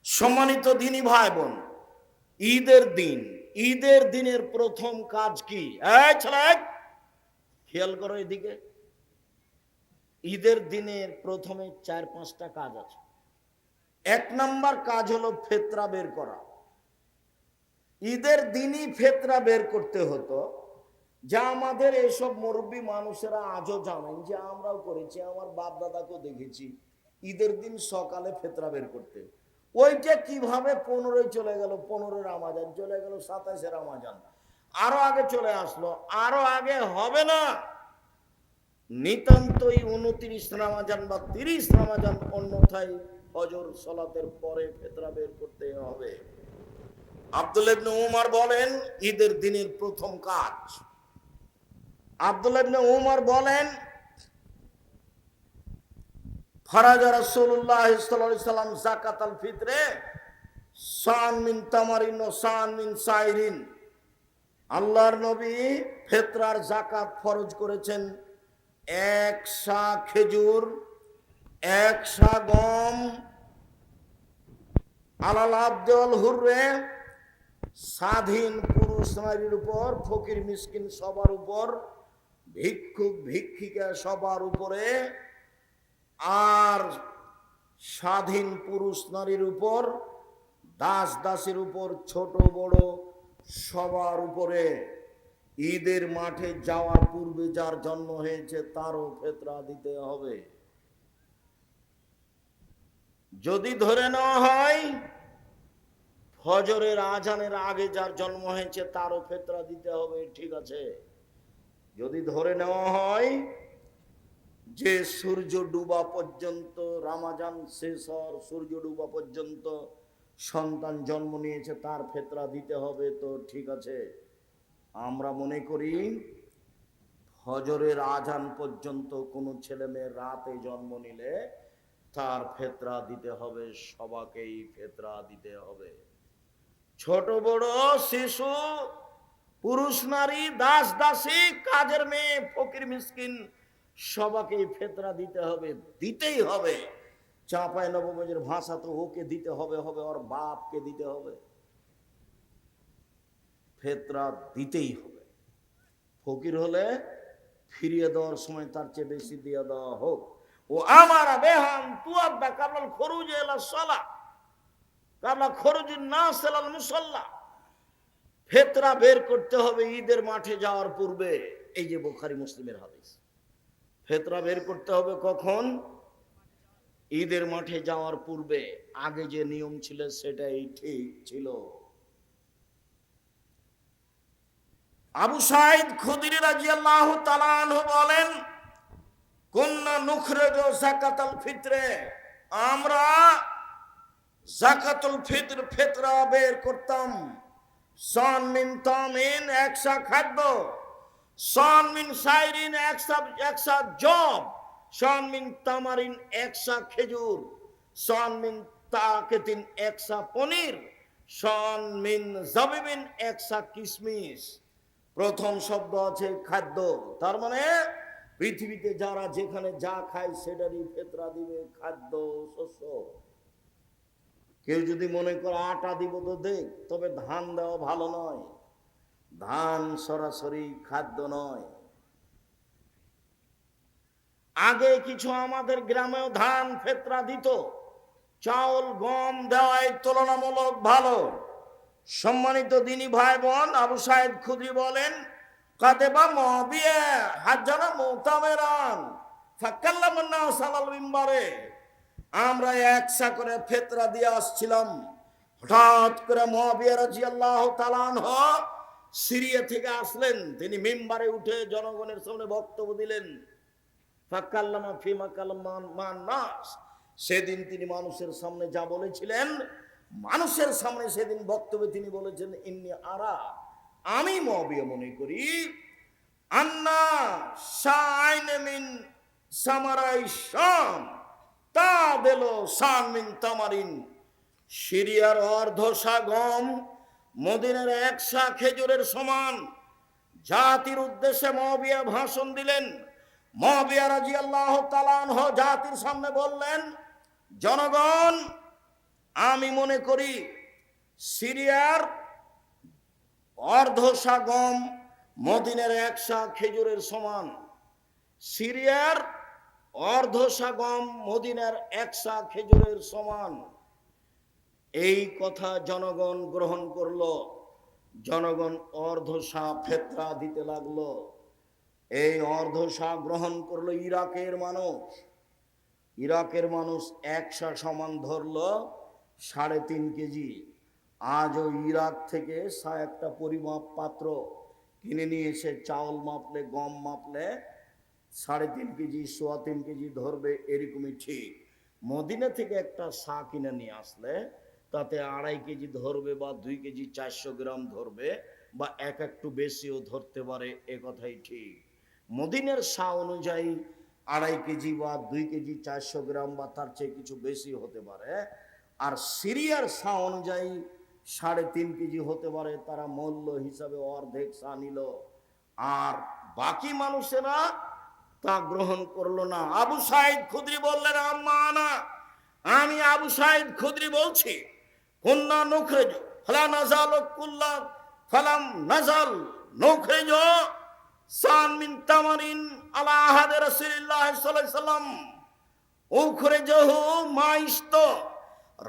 সম্মানিত দিনী ভাই বোন, ঈদের দিনের প্রথম কাজ কি? খেয়াল করো এদিকে। ঈদের দিনের প্রথমে 4-5টা কাজ আছে। 1 নাম্বার কাজ হলো ফেতরা বের করা। ঈদের দিনই ফেতরা বের করতে হতো, যা আমাদের এসব মুরব্বী মানুষেরা আজও জানেন, যে আমরাও করেছি, আমার বাপ দাদাকেও দেখেছি ঈদের দিন সকালে ফেতরা বের করতে। ওইটা কিভাবে 15 চলে গেল, 15 রামাজান চলে গেল, 27 রামাজান আরো আগে চলে আসলো, আরো আগে হবে না, নিতান্তই 29 রামাজান বা 30 রামাজান, অন্যথায় ফজর সালাতের পরে ফেতরা বের করতে হবে। আব্দুল্লাহ ইবনে উমর বলেন, ঈদের দিনের প্রথম কাজ, আব্দুল্লাহ ইবনে উমর বলেন, ফারাজা রাসূলুল্লাহ সাল্লাল্লাহু আলাইহি সাল্লাম যাকাতাল ফিতরে সান মিন তামারিন ও সান মিন সাইরিন। আল্লাহর নবী ফিতরার যাকাত ফরজ করেছেন 1 সা খেজুর, 1 সা গম, আলাল আব্দুল হুররে, স্বাধীন পুরুষ নারীর উপর, ফকির মিসকিন সবার উপর, ভিক্ষুক ভিক্ষিকা সবার উপরে, আর স্বাধীন পুরুষ নারীর উপর, দাস দাসের উপর, ছোট বড় সবার উপরে। ঈদের মাঠে যাওয়ার পূর্বে যার জন্ম হয়েছে তারও ফিতরা দিতে হবে। যদি ধরে নেওয়া হয় ফজরের আজানের আগে যার জন্ম হয়েছে তারও ফিতরা দিতে হবে, ঠিক আছে। যদি ধরে নেওয়া হয় যে সূর্য ডুবা পর্যন্ত, রামাজান শেষ হওয়ার সূর্য ডুবা পর্যন্ত সন্তান জন্ম নিয়েছে, তার ফিতরা দিতে হবে, তো ঠিক আছে। আমরা মনে করি ফজরের আজান পর্যন্ত কোনো ছেলে মেয়ে রাতে জন্ম নিলে তার ফিতরা দিতে হবে, সবাইকেই ফিতরা দিতে হবে। ছোট বড়, শিশু, পুরুষ নারী, দাস দাসী, কাজের মেয়ে, ফকির মিসকিন সবাইকেই ফিতরা দিতে হবে, দিতেই হবে। চাঁপাই নবগঞ্জের ভাষা তো ওকে দিতে হবে, ওর বাপকে দিতে হবে, ফিতরা দিতেই হবে। ফকির হলে ফিরিয়ে দেওয়ার সময় তার চেয়ে বেশি দিয়ে দেওয়া হোক। ও আমার বেহান তুয়াদ্দা কাবলাল খরুজ ইলা সালাহ কাবলা খরুজুন নাস ইলাল মুসাল্লা। ফিতরা বের করতে হবে ঈদের মাঠে যাওয়ার পূর্বে। এই যে বুখারী মুসলিমের হাদিস, ফিতরা বের করতে হবে কখন? ঈদের মাঠে যাওয়ার পূর্বে। আগে যে নিয়ম ছিল সেটাই ঠিক ছিল। আবু সাঈদ খুদরি রাদিয়াল্লাহু তাআলা আনহু বলেন, কুন্না নুখরিজু যাকাতাল ফিতরে, আমরা যাকাতুল ফিতর ফিতরা বের করতাম। সান মিন তামিন, 1 সা খাদ্য, সান মিন সাইরিন, 1 সা জব, সান মিন তামারিন, 1 সা খেজুর, সান মিন তাকিতিন, 1 সা পনির, সান মিন জাবিবিন, 1 সা কিশমিশ। প্রথম শব্দ আছে খাদ্য, তার মানে পৃথিবীতে যারা যেখানে যা খায় সেটারই ফিতরা দিবে, খাদ্য শস্য। কেউ যদি মনে করে আটা দিব তো দেখ, তবে ধান দেওয়া ভালো নয়, ধান সরাসরি খাদ্য নয়। আগে কিছু আমাদের গ্রামেও ধান ফিতরা দিত, চাউল গম দেওয়াই তুলনামূলক ভালো। সম্মানিত দিনী ভাই বোন, আবু সাঈদ খুদরি বলেন, কাদেবা মুআবিয়া হাজ্জানা মুতামিরান ফাকাল্লামান নাস আলাল মিম্বারে, আমরা 1 সা করে ফিতরা দিয়ে আসছিলাম। হঠাৎ করে মুআবিয়া রাদিয়াল্লাহু তাআলা আনহু সিরিয়া থেকে আসলেন, তিনি মিম্বারে উঠে জনগণের সামনে বক্তব্য দিলেন। ফাকাল্লামা ফিমা কালামান নাস, সেদিন তিনি মানুষের সামনে যা বলেছিলেন, মানুষের সামনে সেদিন বক্তব্যে তিনি বলেছেন, ইন্নী আরা, আমি মুআবিয়া মনে করি, আন্না শাইন মিন সামারাই শাম তাদেলো শান মিন তামারিন, সিরিয়ার অর্ধশা গম মদিনার 1 সা খেজুরের সমান। জাতির উদ্দেশ্যে মুআবিয়া ভাষণ দিলেন। মুআবিয়া রাদিয়াল্লাহু তাআলা আনহু জাতির সামনে বললেন, জনগণ, আমি মনে করি সিরিয়ার অর্ধশা গম মদিনের 1 সা খেজুরের সমান। সিরিয়ার অর্ধশা গম মদিনার 1 সা খেজুরের সমান। এই কথা জনগণ গ্রহণ করলো। জনগণ অর্ধশা ফেতরা দিতে লাগলো। এই অর্ধশা গ্রহণ করলো ইরাকের মানুষ। ইরাকের মানুষ 1 সা সমান ধরলো 3.5 কেজি। আজও ইরাক থেকে একটা পরিমাপ পাত্র কিনে নিয়ে এসে চাউল মাপলে, গম মাপলে 3.5 কেজি, 3.25 কেজি ধরবে, এরকমই ঠিক। মদিনা থেকে একটা সা কিনে নিয়ে আসলে তাতে 2.5 কেজি ধরবে, বা 2 কেজি 400 গ্রাম ধরবে, বা একটু বেশিও ধরতে পারে, এ কথাই ঠিক। মদিনার সা অনুযায়ী 2.5 কেজি বা 2 কেজি 400 গ্রাম বা তার চেয়ে কিছু বেশি হতে পারে। আর সিরিয়ার সা অনুযায়ী 3.5 কেজি হতে পারে। তারা মূল্য হিসাবে অর্ধেক সা নিল, আর বাকি মানুষেরা তা গ্রহণ করলো না। আবু সাইদ খুদরি বললেন, আম্মানা, আমি আবু সাইদ খুদরি বলছি, কুন্না নুখরিজ ফালা নাজাল কুল্লা ফালাম নাজাল নুখরিজ সান মিন তামারিন আলা আহাদ রাসূলুল্লাহ সাল্লাল্লাহু আলাইহি সাল্লাম উখরিজহু মাইস্ত।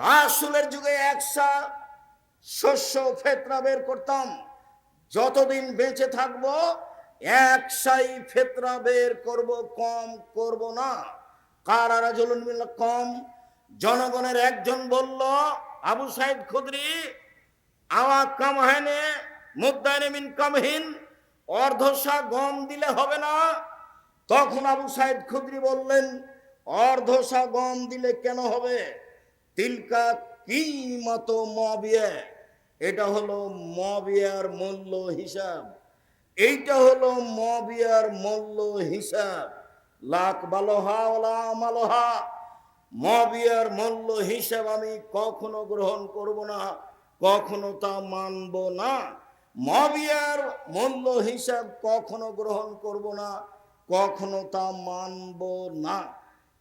রাসূলের যুগে 1 সা শস্য ফেতরা বের করতাম, যতদিন বেঁচে থাকবো 1 সাই ফেতরা বের করব, কম করব না। কারা রাজুলুন মিনাল কম, জনগণের একজন বলল, আবু সাইদ খুদরি, আওয়া কামহানে মুদ্দাইনে মিন কামহিন, অর্ধশা গম দিলে হবে না? তখন আবু সাইদ খুদরি বললেন, অর্ধশা গম দিলে কেন হবে? তিলকা কিমাত মুআবিয়া, এটা হলো মুআবিয়ার মূল্য হিসাব। এইটা হলো মুআবিয়ার মূল্য হিসাব। লাক বালোহা ওয়ালা আমালোহা, মুআবিয়ার মূল্য হিসাব আমি কখনো গ্রহণ করব না, কখনো তা মানব না। মুআবিয়ার মূল্য হিসাব কখনো গ্রহণ করব না, কখনো তা মানব না।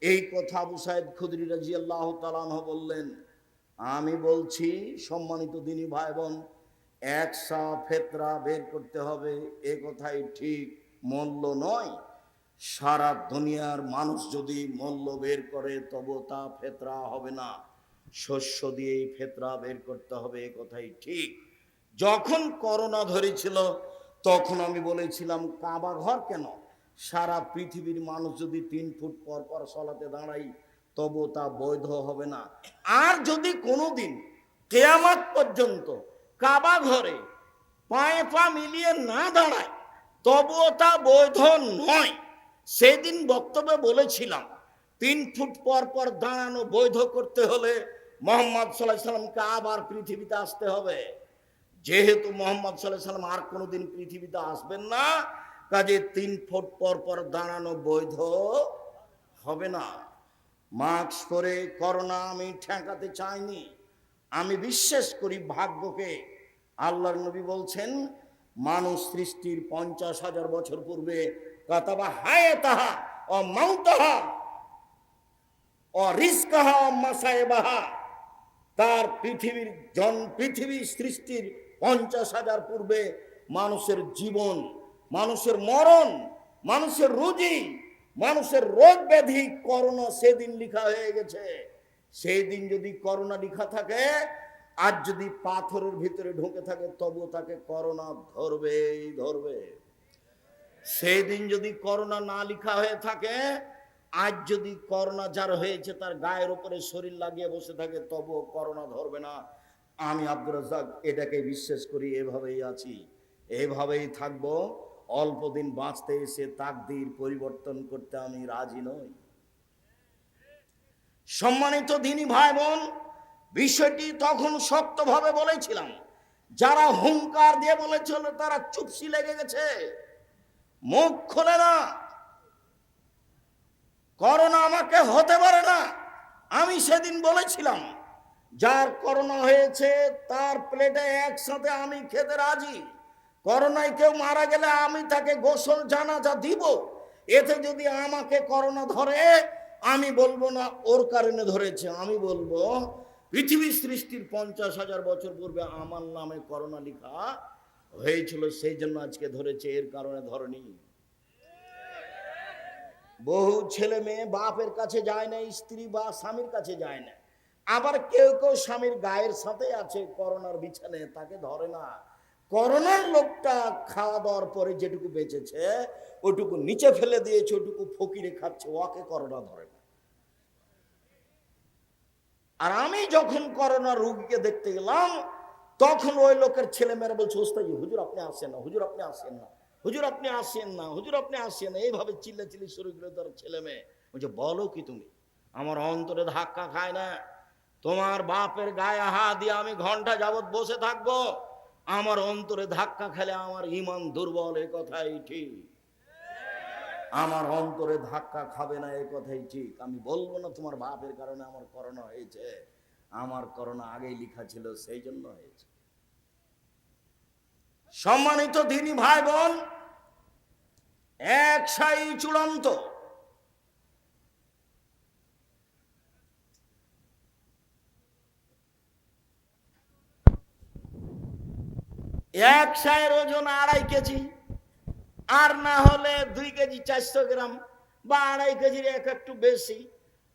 এই কথা আবু সাইদ খুদরি রাদিয়াল্লাহু তাআলা আনহু বললেন। আমি বলছি, সম্মানিত দিনী ভাই বোন, 1 সা ফেতরা বের করতে হবে, এ কথাই ঠিক, মূল্য নয়। সারা দুনিয়ার মানুষ যদি মূল্য বের করে তবে তা ফেতরা হবে না, শস্য দিয়েই ফেতরা বের করতে হবে, এ কথাই ঠিক। যখন করোনা ধরেছিল তখন আমি বলেছিলাম, কাবা ঘর কেন, সারা পৃথিবীর মানুষ যদি 3 ফুট পর পর সলাতে দাঁড়াই তবু তা বৈধ হবে না। আর যদি কোনোদিন কিয়ামত পর্যন্ত কাবা ঘরে পায়ে পা মিলিয়ে না দাঁড়ায় তবুও তা বৈধ নয়। সেদিন বক্তব্যে বলেছিলাম, 3 ফুট পর পর দাঁড়ানো বৈধ করতে হলে মুহাম্মদ সাল্লাল্লাহু আলাইহি সাল্লামকে আবার পৃথিবীতে আসতে হবে। যেহেতু মুহাম্মদ সাল্লাল্লাহু আলাইহি সাল্লাম আর কোনোদিন পৃথিবীতে আসবেন না, কাজে 3 ফুট পর পর দাঁড়ানো বৈধ হবে না। মাস্ক পরে করোনা আমি ঠেকাতে চাইনি। আমি বিশ্বাস করি ভাগ্যকে। আল্লাহর নবী বলছেন, মানুষ সৃষ্টির 50,000 বছর পূর্বে কাতাবা হায়াতাহা ও মাউতাহা ও রিজকাহা ও মাসায়েবাহা, তার পৃথিবী সৃষ্টির 50,000 পূর্বে মানুষের জীবন, মানুষের মরণ, মানুষের রুজি, মানুষের রোগ ব্যাধি, করোনা সেদিন লেখা হয়ে গেছে। সেই দিন যদি করোনা লেখা থাকে, আজ যদি পাথরের ভিতরে ঢুকে থাকে তবু তাকে করোনা ধরবেই ধরবে। সেই দিন যদি করোনা না লেখা হয়ে থাকে, আজ যদি করোনা যার হয়েছে তার গায়ের উপরে শরীর লাগিয়ে বসে থাকে তবুও করোনা ধরবে না। আমি আব্দুর রাজ্জাক এটাকে বিশ্বাস করি, এভাবেই আছি, এভাবেই থাকবো। অল্প দিন বাঁচতে এসে তাকদীর পরিবর্তন করতে আমি রাজি নই। সম্মানিত দিনী ভাই বোন, বিষয়টি তখন শক্তভাবে বলেছিলাম। যারা হুঙ্কার দিয়ে বলেছিল তারা চুপসি লেগে গেছে, মুখ খোলে না। করোনা আমাকে হতে পারে না। আমি সেদিন বলেছিলাম, যার করোনা হয়েছে তার প্লেটে একসাথে আমি খেতে রাজি। করোনায় কেউ মারা গেলে আমি তাকে গোসল জানাজা দিব। এতে যদি আমাকে করোনা ধরে, আমি বলবো না ওর কারণে ধরেছে, আমি বলবো পৃথিবী সৃষ্টির 50,000 বছর পূর্বে আমার নামে করোনা লেখা হয়েছিল, সেই জন্য আজকে ধরেছে, এর কারণে ধরেনি। বহু ছেলে মেয়ে বাপের কাছে যায় না, স্ত্রী বা স্বামীর কাছে যায় না। আবার কেউ কেউ স্বামীর গায়ের সাথে আছে করোনার বিছানে, তাকে ধরে না। করোনার লোকটা খাওয়া দাওয়ার পরে যেটুকু বেঁচেছে ওটুকু নিচে ফেলে দিয়েছে, ওটুকু ফকিরে খাচ্ছে, ওকে করোনা ধরে না। আর আমি যখন করোনা রোগীকে দেখতে গেলাম তখন ওই লোকের ছেলে মেয়েরা বলছে, ওস্তাদ হুজুর আপনি আসেন না, হুজুর আপনি আসেন না, হুজুর আপনি আসেন না, হুজুর আপনি আসেন না, এইভাবে চিল্লাচিল্লি শুরু করে তার ছেলে মেয়ে। বলছে বলো কি তুমি? আমার অন্তরে ধাক্কা খায় না। তোমার বাপের গায়ে হাত দিয়ে আমি ঘন্টা যাবৎ বসে থাকবো, আমার অন্তরে ধাক্কা খেলে আমার ঈমান দুর্বল, এ কথাই ঠিক। আমার অন্তরে ধাক্কা খাবে না, এ কথাই ঠিক। আমি বলবো না তোমার বাপের কারণে আমার করোনা হয়েছে, আমার করোনা আগেই লেখা ছিল, সেই জন্য হয়েছে। সম্মানিত দিনী ভাই বোন, একসাই চূড়ান্ত। এক সায়ের ওজন 2.5 কেজি, আর না হলে 2 কেজি 400 গ্রাম, বা 2.5 কেজির একটু বেশি।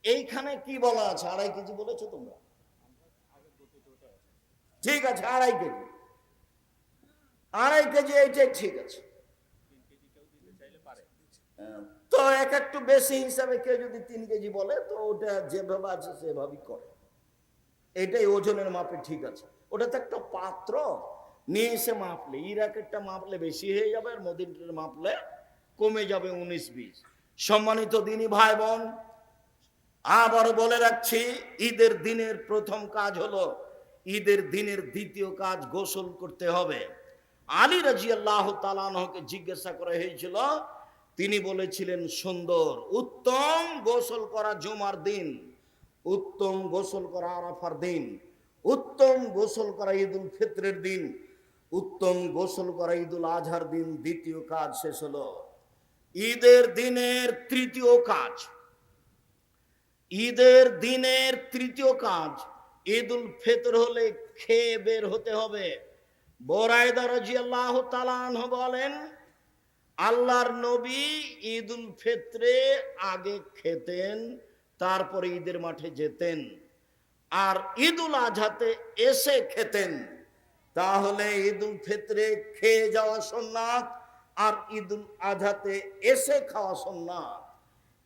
এইখানে কি বলা আছে? 2.5 কেজি বলেছো তোমরা? ঠিক আছে, 2.5 কেজি, 2.5 কেজি, এইটাই ঠিক আছে। তো একটু বেশি হিসাবে কেউ যদি 3 কেজি বলে তো ওটা যেভাবে আছে সেভাবেই করে, এটাই ওজনের মাপে ঠিক আছে। ওটা তো একটা পাত্র, নিয়ে এসে মাপলে, ইরাকেরটা মাপলে বেশি হয়ে যাবে, আর মদিনার মাপলে কমে যাবে 19-20। সম্মানিত দিনী ভাই বোন, আবার বলে রাখছি, ঈদের দিনের প্রথম কাজ হলো, ঈদের দিনের দ্বিতীয় কাজ গোসল করতে হবে। আলী রাদিয়াল্লাহু তাআলা আনহুকে জিজ্ঞাসা করা হয়েছিল, তিনি বলেছিলেন সুন্দর, উত্তম গোসল করা জুমার দিন, উত্তম গোসল করা আরাফার দিন, উত্তম গোসল করা ঈদুল ফিতরের দিন, উত্তম গোসল করা ঈদুল আজহার দিন। দ্বিতীয় কাজ শেষ হলো। ঈদের দিনের তৃতীয় কাজ, ঈদের দিনের তৃতীয় কাজ, ঈদুল ফিতর হলে খেয়ে বের হতে হবে। বুরায়দা রাদিয়াল্লাহু তাআলা আনহু বলেন, আল্লাহর নবী ঈদুল ফিতরে আগে খেতেন, তারপরে ঈদের মাঠে যেতেন, আর ঈদুল আজহাতে এসে খেতেন। তাহলে ঈদুল ফিতরে খেয়ে যাওয়া সুন্নাত, আর ঈদুল আজহাতে এসে খাওয়া সুন্নাত।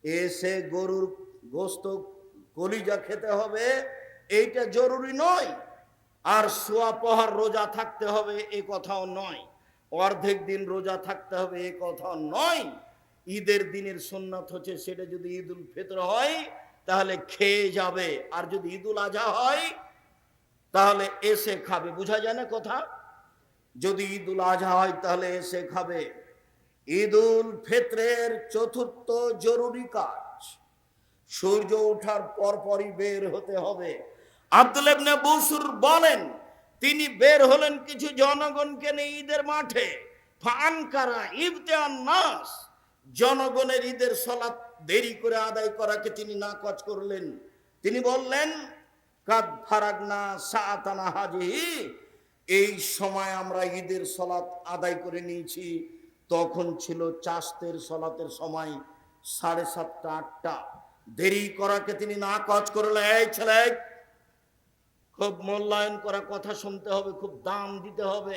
এসে গরুর গোস্ত কলিজা খেতে হবে, এইটা জরুরি নয়। আর সোয়া পহর রোজা থাকতে হবে, এ কথাও নয়। অর্ধেক দিন রোজা থাকতে হবে, এ কথাও নয়। ঈদের দিনের সুন্নাত হচ্ছে, সেটা যদি ঈদুল ফিতর হয় তাহলে খেয়ে যাবে, আর যদি ঈদুল আজহা হয় তাহলে এসে খাবে। বুঝা যায় না কথা? যদি ঈদুল আজহা হয় তাহলে এসে খাবে। ঈদুল ফিতরের চতুর্থ জরুরি কাজ, সূর্য ওঠার পরপরই বের হতে হবে। আব্দুল্লাহ ইবনে বুসর বলেন, তিনি বের হলেন কিছু জনগণকে নিয়ে ঈদের মাঠে। ফানকারা ইবতিআন নাস, জনগণের ঈদের সালাত দেরি করে আদায় করাকে তিনি নাকচ করলেন। তিনি বললেন, কাদ ফারাগনা সাআতানা হাজিহি, এই সময় আমরা ঈদের সালাত আদায় করে নিয়েছি। তখন ছিল চাষতের সালাতের সময় 7:30 8টা। দেরি করাকে তিনি নাকচ করলেন। এই ছেলে, খুব মূল্যায়ন করা কথা শুনতে হবে, খুব দাম দিতে হবে।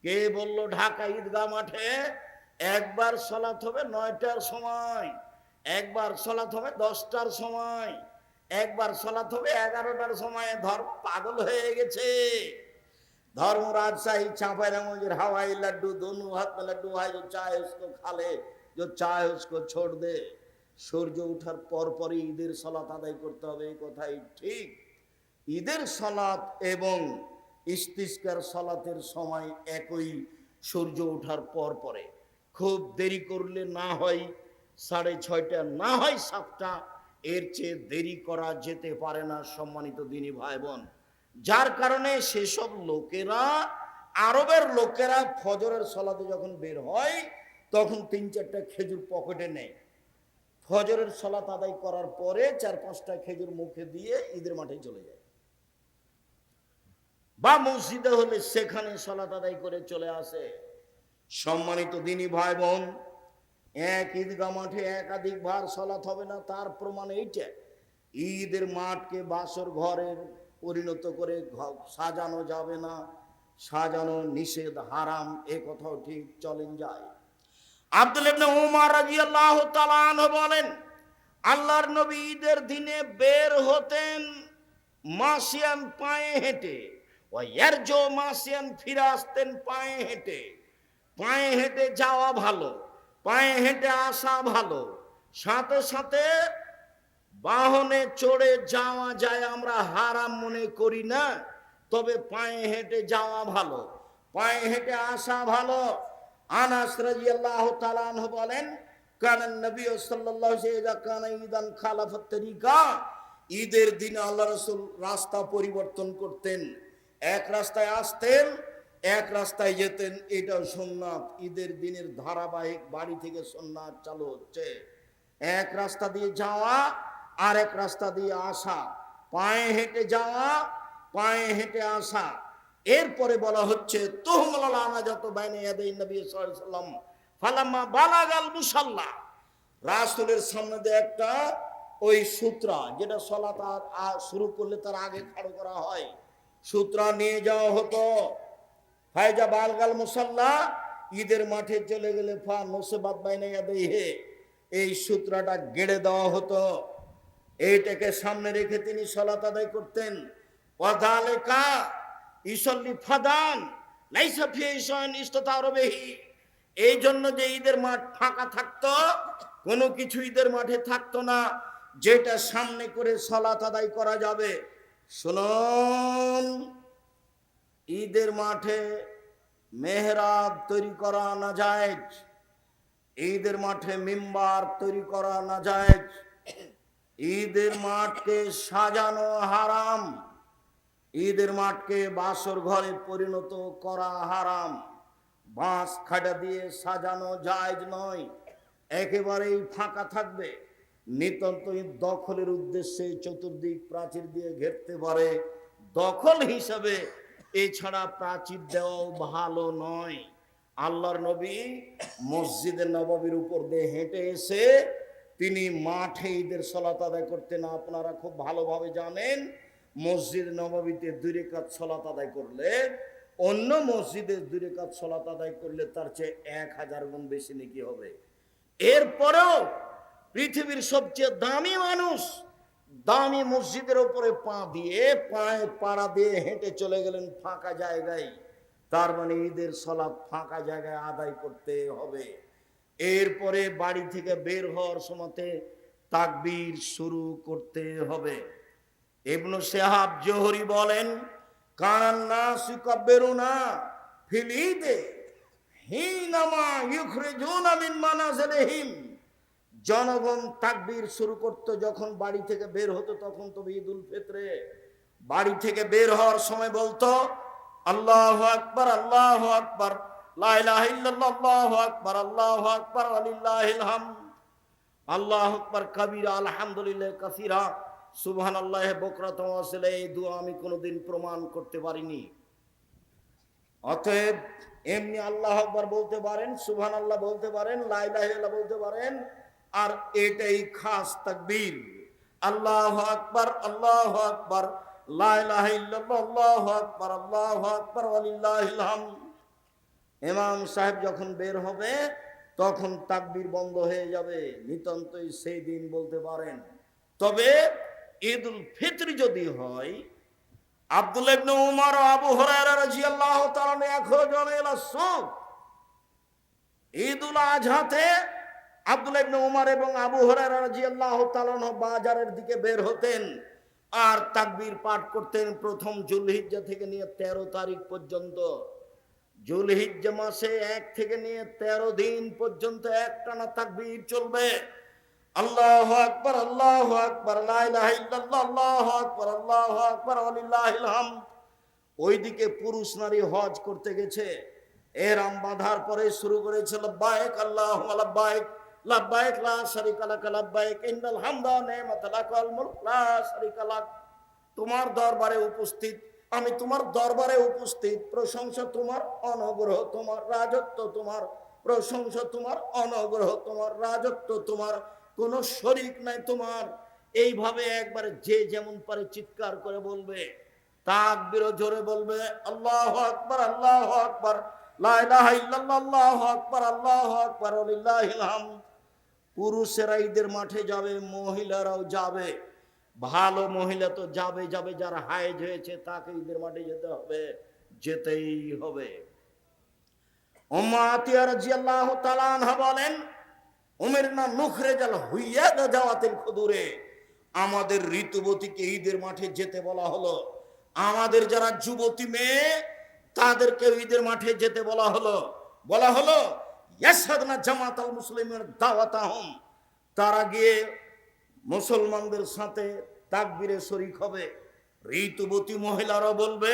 কে বললো ঢাকা ঈদগাহ মাঠে একবার সালাত হবে 9টার সময়, একবার সালাত হবে 10টার সময়, একবার সালাত হবে 11টার সময়? ধর্ম পাগল হয়ে গেছে। धर्म राजशाही चांपाई हवाई लड्डू, दोनों हाथ में लड्डू है, जो चाहे उसको खा ले, जो चाहे उसको छोड़ दे। সূর্য ওঠার পরপরই ঈদের সালাত আদায় করতে হবে, এই কথাই ঠিক। ঈদের সালাত এবং ইস্তিসকার সালাতের সময় একই, সূর্য ওঠার পরে। খুব দেরি করলে না হয় 6:30, না হয় 7টা, এর চেয়ে দেরি করা যেতে পারে না। সম্মানিত দিনী ভাই বোন, যার কারণে সেসব লোকেরা, আরবের লোকেরা ফজরের সালাতে যখন বের হয় তখন 3-4টা খেজুর পকেটে নেয়। ফজরের সালাত আদায় করার পরে 4-5টা খেজুর মুখে দিয়ে ঈদের মাঠে চলে যায়। বা মসজিদে হলে সেখানে সালাত আদায় করে চলে আসে। সম্মানিত দিনী ভাই বোন, এক ঈদগাহ মাঠে একাধিকবার সালাত হবে না, তার প্রমাণ এইটা। ঈদের মাঠকে বাসর ঘরের পরিণত করে সাজানো যাবে না, সাজানো নিষেধ, হারাম, এ কথাও ঠিক চলেন যায়। আব্দুল্লাহ ইবনে উমর রাদিয়াল্লাহু তাআলা আনহু বলেন, আল্লাহর নবী ঈদের দিনে বের হতেন মাসিয়ান, পায়ে হেঁটে, ওয়ারজো মাসিয়ান, ফিরে আসতেন পায়ে হেঁটে। পায়ে হেঁটে যাওয়া ভালো, পায়ে হেঁটে আসা ভালো, সাথে সাথে বাহনে চড়ে যাওয়া যায় আমরা হারাম মনে করি না, তবে পায়ে হেঁটে যাওয়া ভালো, পায়ে হেঁটে আসা ভালো। আনাস রাদিয়াল্লাহু তাআলা আনহু বলেন, কানান নবী সাল্লাল্লাহু আলাইহি ওয়া সাল্লাম ঈদান খালাফাত তরিকা, ঈদের দিন আল্লাহ রাসূল রাস্তা পরিবর্তন করতেন, এক রাস্তায় আসতেন, এক রাস্তায় যেতেন। এটাও সুন্নাত, ঈদের দিনের ধারাবাহিক বাড়ি থেকে সুন্নাত চালু হচ্ছে। এক রাস্তা দিয়ে যাওয়া আর এক রাস্তা দিয়ে আসা, পায়ে হেঁটে যাওয়া, পায়ে হেঁটে আসা। এরপরে বলা হচ্ছে তুহমাল আনাজাত বাইনা ইয়াদাই নবী সাল্লাল্লাহু আলাইহি ওয়াসাল্লাম ফালাম্মা বালাগাল মুসাল্লা, রাসূলের সামনে দিয়ে একটা ওই সূত্রা, যেটা সালাত শুরু করলে তার আগে খাড়ো করা হয়, সূত্রা নিয়ে যাওয়া হতো। ফায়জা বালগাল মুসাল্লা, ঈদের মাঠে চলে গেলে ফা নসবাত বাইনা ইয়াদাইহি, এই সূত্রটা গেড়ে দেওয়া হতো। এইটাকে সামনে রেখে তিনি সালাত আদায় করতেন। ওয়াযালিকা ইসাল্লি ফাদান লাইসা ফিহি শাইউন ইসতাতা'রা বিহি, এই জন্য যে ঈদের মাঠ ফাঁকা থাকতো, কোনো কিছু ঈদের মাঠে থাকতো না যেটা সামনে করে সালাত আদায় করা যাবে। শুনুন, ঈদের মাঠে মেহরাব তৈরি করা নাজায়েজ, ঈদের মাঠে মিম্বার তৈরি করা নাজায়েজ, ঈদের মাঠকে সাজানো হারাম, ঈদের মাঠকে বাসর ঘরে পরিণত করা হারাম, বাঁশ খাটা দিয়ে সাজানো জায়েজ নয়, একেবারেই ফাঁকা থাকবে। নিতান্ত দখলের উদ্দেশ্যে চতুর্দিক প্রাচীর দিয়ে ঘেরতে পারে, দখল হিসাবে, এছাড়া প্রাচীর দেওয়াও ভালো নয়। আল্লাহর নবী মসজিদে নববীর উপর দিয়ে হেঁটে এসে তিনি মাঠে ঈদের সালাত আদায় করতেন। আপনারা খুব ভালোভাবে জানেন, মসজিদ নববীতে 2 রাকাত সালাত আদায় করলে অন্য মসজিদে 2 রাকাত সালাত আদায় করলে তার চেয়ে 1000 গুণ বেশি নেকি হবে। এরপরেও পৃথিবীর সবচেয়ে দামি মানুষ দামি মসজিদের উপরে পা দিয়ে, পায়ে পাড়া দিয়ে হেঁটে চলে গেলেন ফাঁকা জায়গায়, তার মানে ঈদের সালাত ফাঁকা জায়গায় আদায় করতে হবে। এরপরে বাড়ি থেকে বের হওয়ার সময় তাকবীর শুরু করতে হবে। ইবনু শিহাব জোহরি বলেন, কানান নাস ইউকাব্বিরুনা ফিল ঈদে হিনামা ইউখরিজুনা মিন মানাজিলিহিম, জনগণ তাকবীর শুরু করত যখন বাড়ি থেকে বের হতো, তখন তো ঈদুল ফিতরে। বাড়ি থেকে বের হওয়ার সময় বলতো আল্লাহু আকবার, আল্লাহু আকবার, লা ইলাহা ইল্লাল্লাহ, আল্লাহু আকবার, আল্লাহু আকবার, ওয়ালিল্লাহিল হামদ, আল্লাহু আকবার কাবীরা, আলহামদুলিল্লাহ কাসীরা, সুবহানাল্লাহি বুকরাতান ওয়া আসীলা। এই দোয়া আমি কোনোদিন প্রমাণ করতে পারিনি। অতএব এমনি আল্লাহু আকবার বলতে পারেন, সুবহানাল্লাহ বলতে পারেন, লা ইলাহা ইল্লাল্লাহ বলতে পারেন, আর এটাই খাস তাকবীর। আল্লাহু আকবার, আল্লাহু আকবার, লা ইলাহা ইল্লাল্লাহ, আল্লাহু আকবার, আল্লাহু আকবার, ওয়ালিল্লাহিল হামদ। ইমাম সাহেব যখন বের হবে তখন তাকবীর বন্ধ হয়ে যাবে, নিতান্তই সেই দিন বলতে পারেন। তবে ঈদুল ফিতর যদি হয়, আব্দুল্লাহ ইবনে উমর ও আবু হুরায়রা রাদিয়াল্লাহু তাআলা ইয়াখরুজুনা ইলা সুক, ঈদুল আজহাতে আব্দুল্লাহ ইবনে উমর এবং আবু হুরায়রা রাদিয়াল্লাহু তাআলা বাজারের দিকে বের হতেন আর তাকবীর পাঠ করতেন প্রথম জুলহিজ্জা থেকে নিয়ে 13 তারিখ পর্যন্ত। জুলহিজ্জা মাসে 1 থেকে নিয়ে 13 দিন পর্যন্ত একটানা তাকবীর চলবে। আল্লাহু আকবার, আল্লাহু আকবার, লা ইলাহা ইল্লাল্লাহ, আল্লাহু আকবার, আল্লাহু আকবার, ওয়ালিল্লাহিল হামদ। ওইদিকে পুরুষ নারী হজ করতে গেছে, এহরাম বাঁধার পরে শুরু করেছে লাব্বাইক আল্লাহুম্মা লাব্বাইক, লাব্বাইক লা শারীকা লাক লাব্বাইক, ইন্নাল হামদা ওয়া নি'মাতা লাক ওয়াল মুলক লা শারীকা লাক। তোমার দরবারে উপস্থিত আমি তোমার দরবারে উপস্থিত, প্রশংসা তোমার, অনুগ্রহ তোমার, রাজত্ব তোমার, প্রশংসা তোমার, অনুগ্রহ তোমার, রাজত্ব তোমার, কোনো শরীক নাই তোমার। এইভাবে একবারে যে যেমন পারে চিৎকার করে বলবে, তাকবীর জোরে বলবে, আল্লাহু আকবার, আল্লাহু আকবার, লা ইলাহা ইল্লাল্লাহ, আল্লাহু আকবার, আল্লাহু আকবার, লিল্লাহিল হামদ। পুরুষেরা ঈদের মাঠে যাবে, মহিলারাও যাবে। ভালো মহিলা তো যাবে যাবে, যারা হায়েজ হয়েছে তাকে ঈদের মাঠে যেতে হবে, যেতেই হবে। উম্মে আতিয়া রাদিয়াল্লাহু তাআলা আনহা বলেন, উমিরনা নুখরিজাল হুইয়াদা জাওয়াতিল খুদুরে, আমাদের ঋতুবতীকে ঈদের মাঠে যেতে বলা হলো। আমাদের যারা যুবতী মেয়ে তাদেরকে ঈদের মাঠে যেতে বলা হলো। বলা হলো ইয়াশহাদনা জামাতাল মুসলিমিন দাওয়াতাহুম, তারা গিয়ে মুসলমানদের সাথে তাকবীরে শরীক হবে। ঋতুবতী মহিলারা বলবে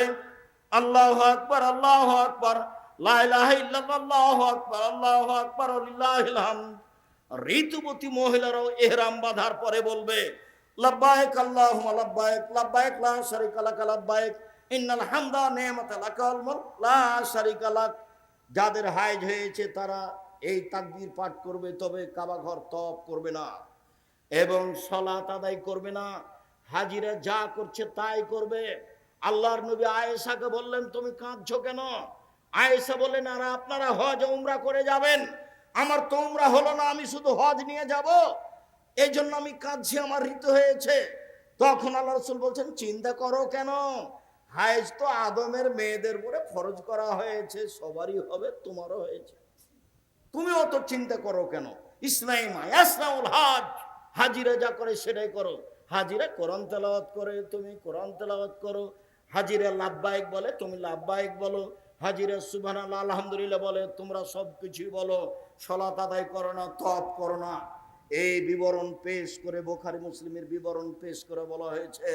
আল্লাহু আকবার, আল্লাহু আকবার, লা ইলাহা ইল্লাল্লাহ, আল্লাহু আকবার, আল্লাহু আকবার, লিল্লাহিল হামদ। ঋতুবতী মহিলারাও ইহরাম বাঁধার পরে বলবে লাব্বাইক আল্লাহুম্মা লাব্বাইক, লাব্বাইক লা শারীকা লাক, লাব্বাইক ইন্নাল হামদা নি'মাতা লাক ওয়াল মুলক লা শারীকা লাক। যাদের হায়েজ হয়েছে তারা এই তাকবীর পাঠ করবে, তবে কাবা ঘর তওয়াফ করবে না এবং সালাত আদায় করবে না। হাজিরা যা করছে তাই করবে। আল্লাহর নবী আয়েশাকে বললেন, তুমি কাঁদছো কেন? আয়েশা বললেন, আর আপনারা হজ উমরা করে যাবেন, আমার তো উমরা হলো না, আমি শুধু হজ নিয়ে যাব, এই জন্য আমি কাঁদছি, আমার ঋতু হয়েছে। তখন আল্লাহ রাসূল বলছেন, চিন্তা করো কেন, হায়েজ তো আদমের মেয়েদের উপরে ফরজ করা হয়েছে, সবারই হবে, তোমারও হয়েছে, তুমি অত চিন্তা করো কেন? ইসনাইমা ইয়াসনাউল হজ, হাজিরা যা করে সেটাই করো। হাজিরা কোরআন তেলাওয়াত করে, তুমি কোরআন তেলাওয়াত করো। হাজিরা লাব্বাইক বলে, তুমি লাব্বাইক বলো। হাজিরা সুবহানাল্লাহ আলহামদুলিল্লাহ বলে, তোমরা সব কিছুই বলো। সালাত আদায় করো না, তওয়াফ করো না। এই বিবরণ পেশ করে, বুখারী মুসলিমের বিবরণ পেশ করে বলা হয়েছে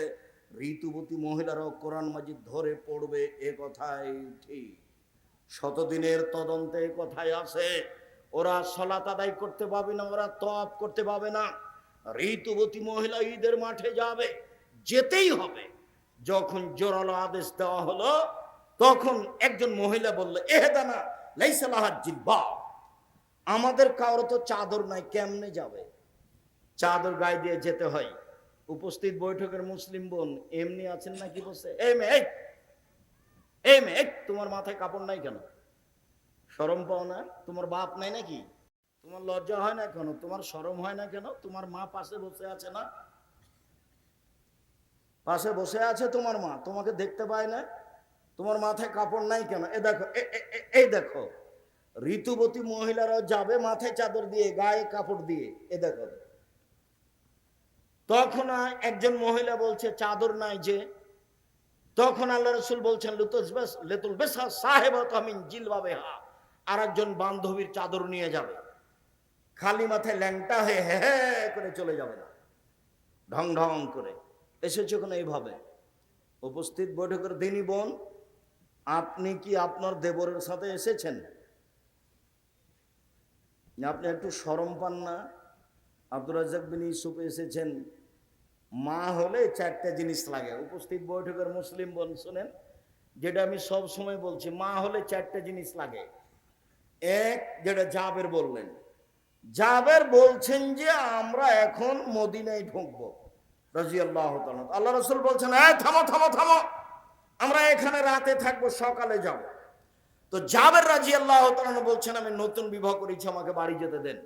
ঋতুবতী মহিলারাও কোরআন মাজিদ ধরে পড়বে, এ কথাই ঠিক। শতদিনের তদন্তে এ কথাই আছে। ওরা সালাত আদায় করতে পাবে না, ওরা তওয়াফ করতে পাবে না। ঋতুবতী মহিলা ঈদের মাঠে যাবে, যেতেই হবে। যখন জোরালো আদেশ দেওয়া হলো, তখন একজন মহিলা বলল, এহদানা লাইসা লাহা জিলবা, আমাদের কারো তো চাদর নাই, কেমনে যাবে? চাদর গায়ে দিয়ে যেতে হয়। উপস্থিত বৈঠকের মুসলিম বোন এমনি আছেন নাকি বসে, এই মেয়ে, এই মেয়ে, তোমার মাথায় কাপড় নাই কেন? শরম পাও না? তোমার বাপ নাই নাকি? তোমার লজ্জা হয় না কেন? তোমার শরম হয় না কেন? তোমার মা পাশে বসে আছে না? পাশে বসে আছে তোমার মা, তোমাকে দেখতে পায় না? তোমার মাথায় কাপড় নাই কেন? এ দেখো, এই দেখো, ঋতুবতী মহিলারাও যাবে মাথায় চাদর দিয়ে, গায়ে কাপড় দিয়ে, এ দেখো। তখন একজন মহিলা বলছে চাদর নাই যে। তখন আল্লাহ রাসূল বলছেন লেতুল বেসা সাহেবাত মিন জিলবাবিহা, আর একজন বান্ধবীর চাদর নিয়ে যাবে, খালি মাথায় ল্যাংটা হয়ে হে হে করে চলে যাবে না, ঢং ঢং করে। এসেছে ওখানে এইভাবে। উপস্থিত বৈঠকের দিনী বোন, আপনি কি আপনার দেবরের সাথে এসেছেন? আপনি একটু শরম পান না? আব্দুর রাজ্জাক বিন ইউসুফ এসেছেন। মা হলে চারটা জিনিস লাগে। উপস্থিত বৈঠকের মুসলিম বোন শুনেন, যেটা আমি সব সময় বলছি, মা হলে চারটা জিনিস লাগে। এক, যেটা জাবের বললেন, জাবের বলছেন যে আমরা এখন মদিনায় ঢুকবো রাদিয়াল্লাহু তাআলা। আল্লাহ রাসূল বলছেন, এই থামো থামো থামো, আমরা এখানে রাতে থাকবো, সকালে যাব। তো জাবের রাদিয়াল্লাহু তাআলা বলছেন, আমি নতুন বিবাহ করেছি, আমাকে বাড়ি যেতে দেন।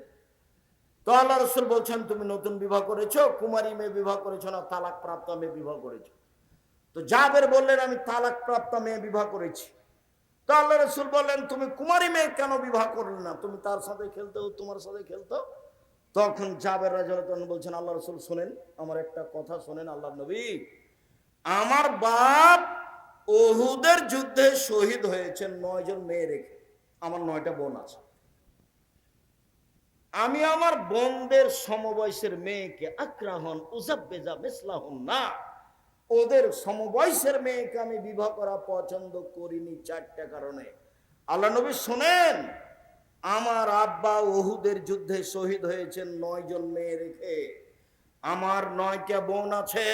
তো আল্লাহ রাসূল বলছেন, তুমি নতুন বিবাহ করেছো, কুমারী মেয়ে বিবাহ করেছো না তালাক প্রাপ্ত মেয়ে বিবাহ করেছো? তো জাবের বললেন, আমি তালাক প্রাপ্ত মেয়ে বিবাহ করেছি। তো আল্লাহ রাসূল বললেন, তুমি কুমারী মেয়ে কেন বিবাহ করলে না? তুমি তার সাথে খেলতে, তোমার সাথে খেলতো। তখন জাবের রাদিয়াল্লাহু তাআলা বলছেন, আল্লাহ রাসূল শোনেন, আমার একটা কথা শোনেন আল্লাহর নবী, আমার বাপ উহুদের যুদ্ধে শহীদ হয়েছেন 9 জন মেয়ে রেখে, আমার 9টা বোন আছে। আমি আমার বোনদের সমবয়সের মেয়েকে আক্রাহন উজাব্বেজা মিসলাহুন না, ওদের সমবয়সের মেয়েকে আমি বিবাহ করা পছন্দ করিনি 4টা কারণে। আল্লাহ নবী শোনেন, আমার আব্বা উহুদের যুদ্ধে শহীদ হয়েছেন 9 জন মেয়ে রেখে, আমার 9টা বোন আছে,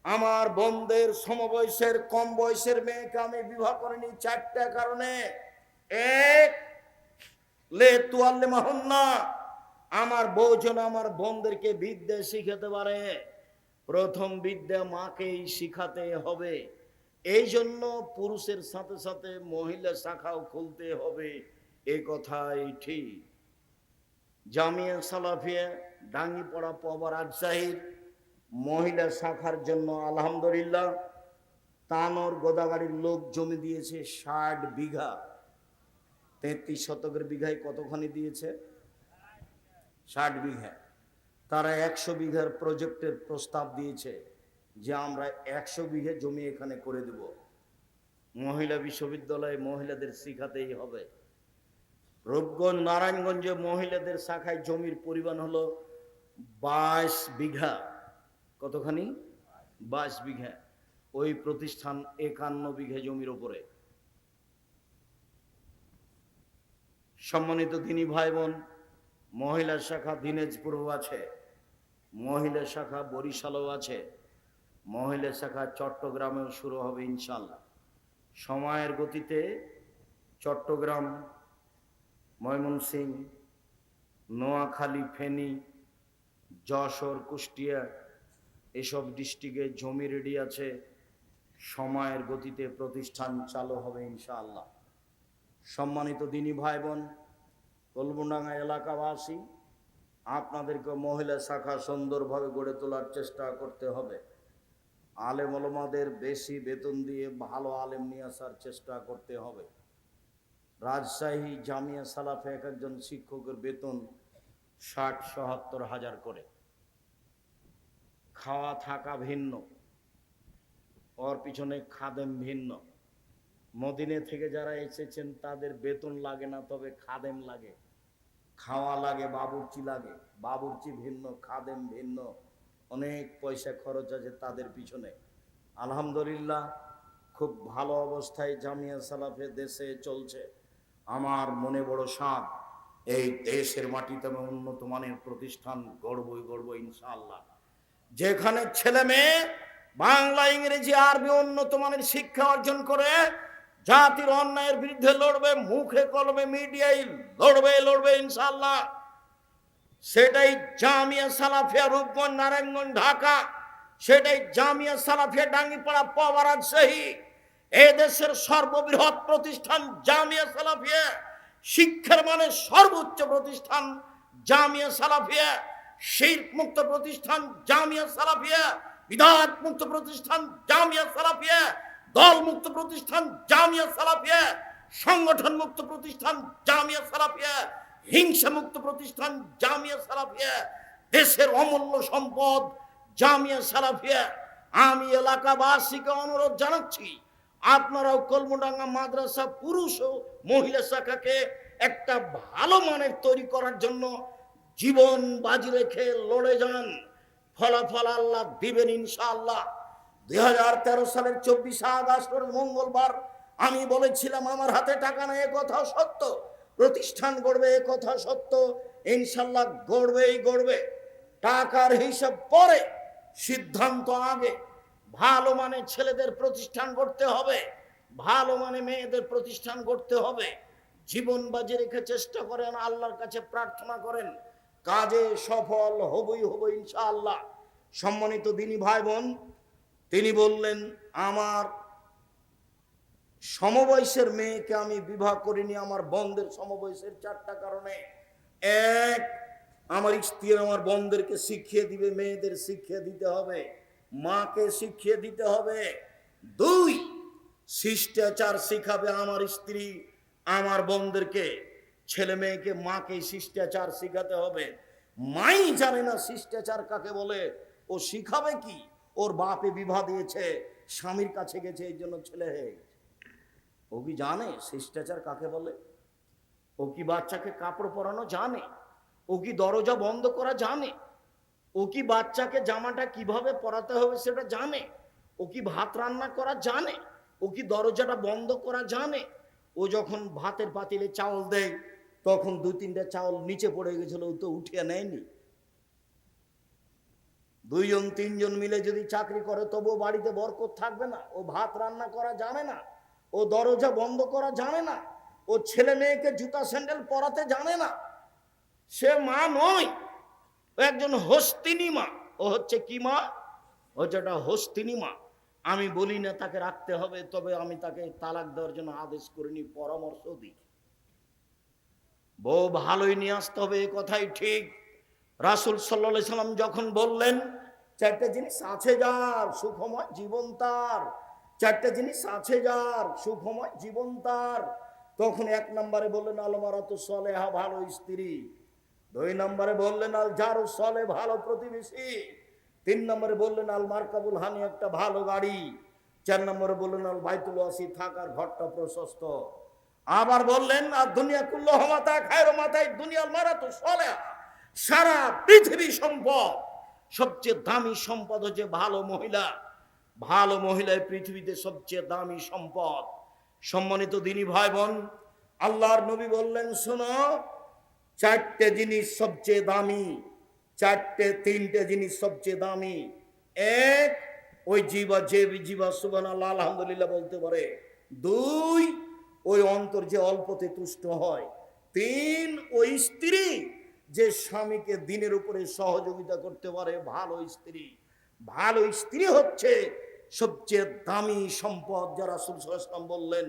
আমার বোনদের সমবয়সের কম বয়সের মেয়েকে আমি বিবাহ করিনি চারটা কারণে। এক, লে তুয়াল্লে মাহুন্না, আমার বউ যেন আমার বোনদেরকে বিদ্যা শিখাতে পারে। প্রথম বিদ্যা মাকেই শিখাতে হবে। এই জন্য পুরুষের সাথে সাথে মহিলা শাখাও খুলতে হবে, এ কথাই ঠিক। জামিয়া সালাফিয়া ডাঙ্গিপাড়া পবা রাজশাহীর মহিলা শাখার জন্য আলহামদুলিল্লাহ তানোর গোদাগাড়ির লোক জমি দিয়েছে 60 বিঘা। 33 শতকের বিঘায় কতখানি দিয়েছে? 60 বিঘা। তারা 100 বিঘার প্রজেক্টের প্রস্তাব দিয়েছে যে আমরা 100 বিঘা জমি এখানে করে দেব। মহিলা বিশ্ববিদ্যালয়ে মহিলাদের শিখাতেই হবে। রূপগঞ্জ নারায়ণগঞ্জে মহিলাদের শাখায় জমির পরিমাণ হলো 22 বিঘা। কতখানি? 22 বিঘা। ওই প্রতিষ্ঠান 51 বিঘা জমির উপরে। সম্মানিত দিনী ভাই বোন, মহিলা শাখা দিনাজপুরেও আছে, মহিলা শাখা বরিশালেও আছে, মহিলা শাখা চট্টগ্রামেও শুরু হবে ইনশাল্লাহ। সময়ের গতিতে চট্টগ্রাম, ময়মনসিংহ, নোয়াখালী, ফেনী, যশোর, কুষ্টিয়া এসব ডিস্ট্রিক্টে জমি রেডি আছে। সময়ের গতিতে প্রতিষ্ঠান চালু হবে ইনশাআল্লাহ। সম্মানিত দিনী ভাই বোন, কলমডাঙ্গা এলাকাবাসী, আপনাদেরকে মহিলা শাখা সুন্দরভাবে গড়ে তোলার চেষ্টা করতে হবে। আলেম ওলামাদের বেশি বেতন দিয়ে ভালো আলেম নিয়ে আসার চেষ্টা করতে হবে। রাজশাহী জামিয়া সালাফে এক একজন শিক্ষকের বেতন 60-70 হাজার করে। খাওয়া থাকা ভিন্ন, ওর পিছনে খাদেম ভিন্ন। মদিনে থেকে যারা এসেছেন তাদের বেতন লাগে না, তবে খাদেম লাগে, খাওয়া লাগে, বাবুর্চি লাগে। বাবুর্চি ভিন্ন, খাদেম ভিন্ন, অনেক পয়সা খরচ আছে তাদের পিছনে। আলহামদুলিল্লাহ খুব ভালো অবস্থায় জামিয়া সালাফে দেশে চলছে। আমার মনে বড় সাধ, এই দেশের মাটিতে আমি উন্নত মানের প্রতিষ্ঠান গড়বই ইনশাআল্লাহ। যেখানে ছেলে মেয়ে বাংলা, ইংরেজি, আরবি উন্নত মানের শিক্ষা অর্জন করে জাতির অন্যায়ের বিরুদ্ধে লড়বে, মুখে কলমে মিডিয়ায় লড়বে ইনশাআল্লাহ। সেটাই জামিয়া সালাফিয়া রূপগঞ্জ, নারায়ণগঞ্জ, ঢাকা, সেটাই জামিয়া সালাফিয়া ডাঙ্গিপাড়া পবা রাজশাহী। এই দেশের সর্ববৃহৎ প্রতিষ্ঠান জামিয়া সালাফিয়া, শিক্ষার মানে সর্বোচ্চ প্রতিষ্ঠান জামিয়া সালাফিয়া, শিরক মুক্ত প্রতিষ্ঠান জামিয়া সালাফিয়া, বিদআত মুক্ত প্রতিষ্ঠান জামিয়া সালাফিয়া, দল মুক্ত প্রতিষ্ঠান জামিয়া সালাফিয়া, সংগঠন মুক্ত প্রতিষ্ঠান জামিয়া সালাফিয়া, হিংসা মুক্ত প্রতিষ্ঠান জামিয়া সালাফিয়া, দেশের অমূল্য সম্পদ জামিয়া সালাফিয়া। আমি এলাকাবাসীকে অনুরোধ জানাচ্ছি, আপনারাও কলমডাঙ্গা মাদ্রাসা পুরুষ ও মহিলা শাখাকে একটা ভালো মানের তৈরি করার জন্য জীবন বাজি রেখে লড়ে যান। ফলাফল আল্লাহ দিবেন ইনশাআল্লাহ। 2013 সালের 24 আগস্ট মঙ্গলবার আমি বলেছিলাম আমার হাতে টাকা নেই, কথা সত্য। প্রতিষ্ঠান গড়বে, কথা সত্য। ইনশাআল্লাহ গড়বে। টাকার হিসাব পরে, সিদ্ধান্ত আগে। ভালো মানে ছেলেদের প্রতিষ্ঠান গড়তে হবে, ভালো মানে মেয়েদের প্রতিষ্ঠান গড়তে হবে। জীবন বাজি রেখে চেষ্টা করেন, আল্লাহর কাছে প্রার্থনা করেন, কাজে সফল হবই ইনশাআল্লাহ। সম্মানিত দিনী ভাই বোন, তিনি বললেন আমার সমবয়সের মেয়েকে আমি বিবাহ করিনি আমার বোনদের সমবয়সের 4টা কারণে। এক, আমার স্ত্রী আমার বোনদেরকে শিখিয়ে দিবে, মেয়েদের শিখিয়ে দিতে হবে, মাকে শিখিয়ে দিতে হবে। 2, শিষ্টাচার শিখাবে আমার স্ত্রী আমার বোনদেরকে, ছেলে মেয়েকে মাকে শিষ্টাচার শিখাতে হবে। মাই জানে না শিষ্টাচার কাকে বলে, ও শিখাবে কি? ওর বাপে বিবাহ দিয়েছে, স্বামীর কাছে গেছে, এই জন্য ছেলে হয়ে গেছে। ও কি জানে শিষ্টাচার কাকে বলে? ও কি বাচ্চাকে কাপড় পরানো জানে? ও কি দরজা বন্ধ করা জানে? ও কি বাচ্চাকে জামাটা কিভাবে পরাতে হবে সেটা জানে? ও কি ভাত রান্না করা জানে? ও কি দরজাটা বন্ধ করা জানে? ও যখন ভাতের পাতিলে চাউল দেয় তখন 2-3টা চাউল নিচে পড়ে গেছিল, ও তো উঠিয়ে নেয়নি। দুইজন তিনজন মিলে যদি চাকরি করে তবুও বাড়িতে বরকত থাকবে না। ও ভাত রান্না করা জানে না, ও দরজা বন্ধ করা জানে না, ও ছেলে মেয়েকে জুতা স্যান্ডেল পরাতে জানে না, সে মা নয়, ও একজন হস্তিনী মা। ও হচ্ছে কি মা? হচ্ছে একটা হস্তিনী মা। আমি বলি না তাকে রাখতে হবে, তবে আমি তাকে তালাক দেওয়ার জন্য আদেশ করিনি, পরামর্শ দিই। বউ ভালোই নিয়ে আসতে হবে, এ কথাই ঠিক। রাসূল সাল্লাল্লাহু আলাইহি সাল্লাম যখন বললেন চারটে জিনিস আছে যার সুখময় জীবন তার, চারটে জিনিস আছে যার সুখময় জীবন তার, তখন এক নম্বরে বললেন আল মারাতু সালেহা, ভালো স্ত্রী। দুই নম্বরে বললেন আল জারু সালেহ, ভালো প্রতিবেশী। তিন নম্বরে বললেন আল মারকাবুল হানি, একটা ভালো গাড়ি। চার নম্বরে বললেন আল বাইতুল ওয়াসি, থাকার ঘরটা প্রশস্ত। আবার বললেন আর দুনিয়া কুল্লুহা মাতা খায়রু মাতাই দুনিয়াল মারাতু সালেহা, সারা পৃথিবী সম্পদ, সবচেয়ে দামি সম্পদ হচ্ছে ভালো মহিলা। ভালো মহিলায় পৃথিবীতে সবচেয়ে দামি সম্পদ। সম্মানিত দিনী ভাই বোন, আল্লাহর নবী বললেন শোনো, চারটে জিনিস সবচেয়ে দামি, তিনটে জিনিস সবচেয়ে দামি। এক, ওই জিবা, যে জিবা সুবহানাল্লাহ আলহামদুলিল্লাহ বলতে পারে। দুই, ওই অন্তর যে অল্পতে তুষ্ট হয়। তিন, ওই স্ত্রী যে স্বামীকে দিনের উপরে সহযোগিতা করতে পারে, ভালো স্ত্রী। ভালো স্ত্রী হচ্ছে সবচেয়ে দামি সম্পদ, যারা রাসূল সাল্লাল্লাহু আলাইহি ওয়াসাল্লাম বললেন।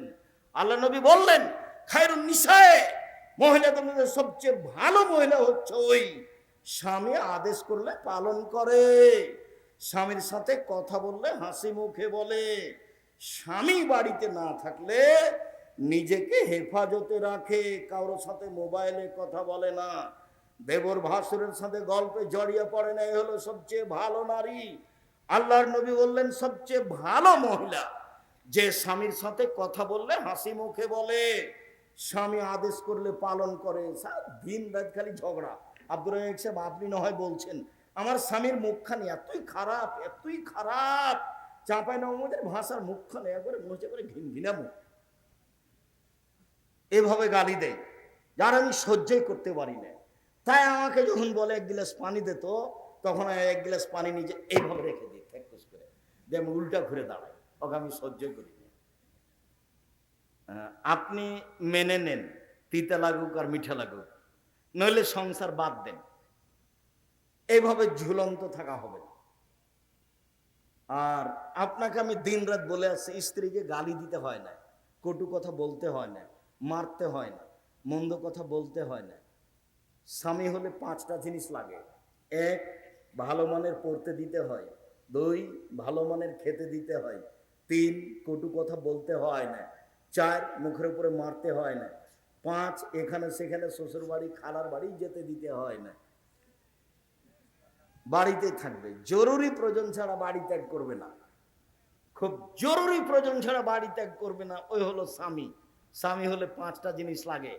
আল্লাহ নবী বললেন খায়রুন নিসায়ে, মহিলাদের মধ্যে সবচেয়ে ভালো মহিলা হচ্ছে ওই স্বামী আদেশ করলে পালন করে, স্বামীর সাথে কথা বললে হাসি মুখে বলে, স্বামী বাড়িতে না থাকলে নিজেকে হেফাজতে রাখে, কারোর সাথে মোবাইলে কথা বলে না, দেবর ভাসুরের সাথে গল্পে জড়িয়ে পড়ে না। এই হলো সবচেয়ে ভালো নারী। আল্লাহর নবী বললেন সবচেয়ে ভালো মহিলা যে স্বামীর সাথে কথা বললে হাসি মুখে বলে, স্বামী আদেশ করলে পালন করে। দিন রাত খালি ঝগড়া। আব্দুর রাজ্জাক সাহেব, আপনি না হয় বলছেন আমার স্বামীর মুখখানি এতই খারাপ, এতই খারাপ, চাঁপাইনবাবগঞ্জের ভাষার মুখখানি একবারে মনে করে ঘিনঘিনা মুখ, এভাবে গালি দেয় যার আমি সহ্যই করতে পারি না। তাই আমাকে যখন বলে এক গ্লাস পানি দে, তো তখন এক গ্লাস পানি নিজে এইভাবে রেখে দিই ঠেকুস করে, যে আমি উল্টা ঘুরে দাঁড়াই, ওকে আমি সহ্যই করি না। আপনি মেনে নেন, তিতা লাগুক আর মিঠা লাগুক, নইলে সংসার বাদ দেন। এইভাবে ঝুলন্ত থাকা হবে না। আর আপনাকে আমি দিন রাত বলে আসছি, স্ত্রীকে গালি দিতে হয় না, কটু কথা বলতে হয় না, মারতে হয় না, মন্দ কথা বলতে হয় না। স্বামী হলে পাঁচটা জিনিস লাগে। এক, ভালো মানের পড়তে দিতে হয়। দুই, ভালো মানের খেতে দিতে হয়। তিন, কটু কথা বলতে হয় না। চার, মুখের উপরে মারতে হয় না। পাঁচ, এখানে সেখানে শ্বশুর বাড়ি খালার বাড়ি যেতে দিতে হয় না, বাড়িতে থাকবে। জরুরি প্রয়োজন ছাড়া বাড়ি ত্যাগ করবে না, খুব জরুরি প্রয়োজন ছাড়া বাড়ি ত্যাগ করবে না। ওই হলো স্বামী। স্বামী হলে পাঁচটা জিনিস লাগে।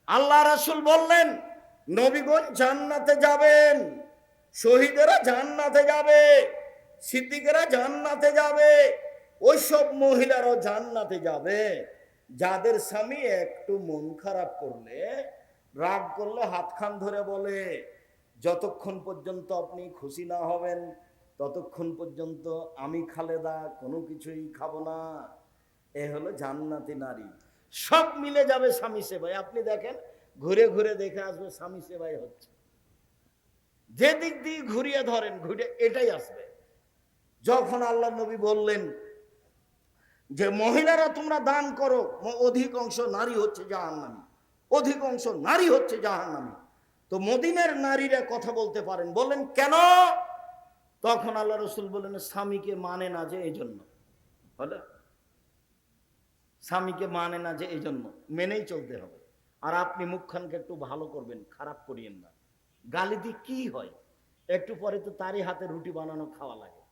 আল্লাহ রাসূল বললেন নবীগণ জান্নাতে যাবেন, শহীদেরা জান্নাতে যাবে, সিদ্দিকেরা জান্নাতে যাবে, ওইসব মহিলারাও জান্নাতে যাবে যাদের স্বামী একটু মন খারাপ করলে, রাগ করলে হাতখান ধরে বলে যতক্ষণ পর্যন্ত আপনি খুশি না হবেন ততক্ষণ পর্যন্ত আমি খালেদা কোনো কিছুই খাবো না। এ হলো জান্নাতি নারী। সব মিলে যাবে স্বামী সেবায়। আপনি দেখেন, ঘুরে ঘুরে দেখে আসবে স্বামী সেবায় হচ্ছে, যে দিক দিয়ে ঘুরিয়ে ধরেন ঘুরে এটাই আসবে। যখন আল্লাহ নবী বললেন যে মহিলারা তোমরা দান করো, অধিকাংশ নারী হচ্ছে জাহান্নামী, অধিকাংশ নারী হচ্ছে জাহান্নামী, তো মদিনার নারীরা কথা বলতে পারেন। বললেন কেন? তখন আল্লাহ রসুল বললেন স্বামীকে মানে না যে এই জন্য। হলো, স্বামীকে মানে না যে এই জন্য, মেনেই চলতে হবে। আর আপনি মুখখানকে একটু ভালো করবেন, খারাপ করিয়েন না। গালি দিয়ে কি হয়? একটু পরে তো তারই হাতে রুটি বানানো খাওয়া লাগে,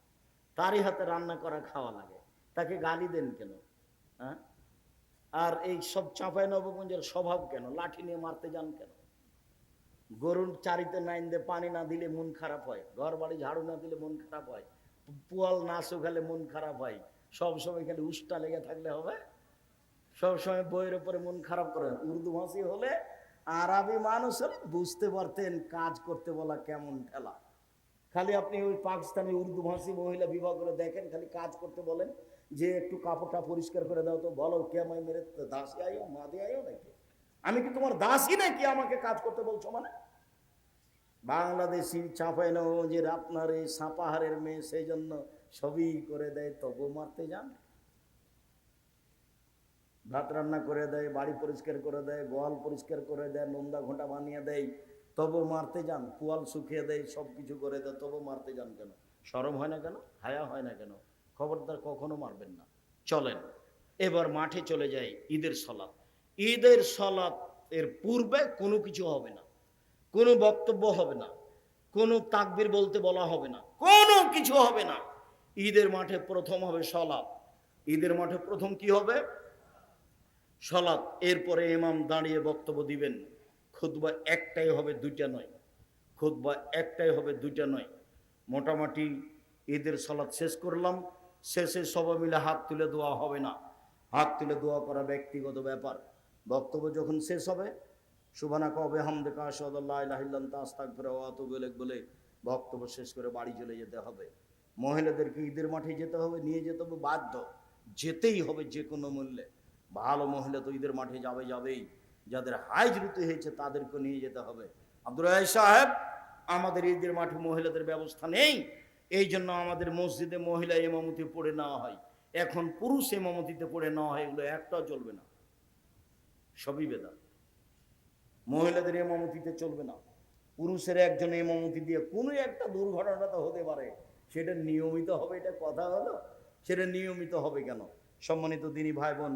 তারই হাতে রান্না করা খাওয়া লাগে, তাকে গালি দেন কেন? হ্যাঁ? আর এই সব চাঁপাইনবাবগঞ্জের স্বভাব কেন? লাঠি নিয়ে মারতে যান কেন? গরুর চারিতে নাইন দিয়ে পানি না দিলে মন খারাপ হয়, ঘর বাড়ি ঝাড়ু না দিলে মন খারাপ হয়, পোয়াল না শুকালে মন খারাপ হয়, সব সময় খালি উষ্টা লেগে থাকলে হবে? সবসময় বইয়ের উপরে মন খারাপ করে। উর্দু ভাষী হলে, আরবি মানুষ হলে বুঝতে পারতেন কাজ করতে বলা কেমন ঠেলা। খালি আপনি ওই পাকিস্তানি উর্দু ভাষী মহিলা বিভাগগুলো দেখেন, খালি কাজ করতে বলেন যে একটু কাপড়টা পরিষ্কার করে দাও, তো বলো কে আমায় মেরে দাসী আইও মাদে আইও নাকি? আমি কি তোমার দাসী নাকি আমাকে কাজ করতে বলছো? মানে বাংলাদেশি চাঁপাইনবাবগঞ্জের আপনার এই সাপাহারের মেয়ে, সেই জন্য সবই করে দেয়, তবু মারতে যান। ভাত রান্না করে দেয়, বাড়ি পরিষ্কার করে দেয়, গোয়াল পরিষ্কার করে দেয়, নোন্দা ঘোঁটা বানিয়ে দেয়, তবু মারতে যান। পুয়াল শুকিয়ে দেয়, সব কিছু করে দেয়, তবু মারতে যান কেন? শরম হয় না কেন? হায়া হয় না কেন? খবরদার কখনো মারবেন না। চলেন এবার মাঠে চলে যাই। ঈদের সলাৎ, ঈদের সলাৎ এর পূর্বে কোনো কিছু হবে না, কোনো বক্তব্য হবে না, কোনো তাকবীর বলতে বলা হবে না, কোনো কিছু হবে না। ঈদের মাঠে প্রথম হবে সলাৎ। ঈদের মাঠে প্রথম কি হবে? সলাৎ। এরপরে ইমাম দাঁড়িয়ে বক্তব্য দিবেন। খুতবা একটাই হবে, দুইটা নয়। খুতবা একটাই হবে, দুইটা নয়। মোটামুটি ঈদের সলাৎ শেষ করলাম। শেষে সবাই মিলে হাত তুলে দোয়া হবে না। হাত তুলে দোয়া করা ব্যক্তিগত ব্যাপার। বক্তব্য যখন শেষ হবে, সুবহানাকা ওয়া বিহামদিকা আশহাদু আল্লা ইলাহা ইল্লা আনতা আস্তাগফিরুকা ওয়া আতুবু ইলাইক বলে বক্তব্য শেষ করে বাড়ি চলে যেতে হবে। মহিলাদেরকে ঈদের মাঠে যেতে হবে, নিয়ে যেতে হবে, বাধ্য যেতেই হবে যে কোনো মূল্যে। ভালো মহিলা তো ঈদের মাঠে যাবেই। যাদের হাইজ ঋতু হয়েছে তাদেরকে নিয়ে যেতে হবে। আব্দুল রাজ্জাক সাহেব, আমাদের ঈদের মাঠে মহিলাদের ব্যবস্থা নেই, এই জন্য আমাদের মসজিদে মহিলা ইমামতি পড়ে নেওয়া হয়। এখন পুরুষ ইমামতিতে পড়ে নেওয়া হয়, এগুলো একটাও চলবে না, সবই বেদাত। মহিলাদের ইমামতিতে চলবে না। পুরুষের একজন ইমামতি দিয়ে কোনো একটা দুর্ঘটনা তো হতে পারে, সেটা নিয়মিত হবে, এটা কথা হলো? সেটা নিয়মিত হবে কেন? সম্মানিত দিনী ভাই বোন,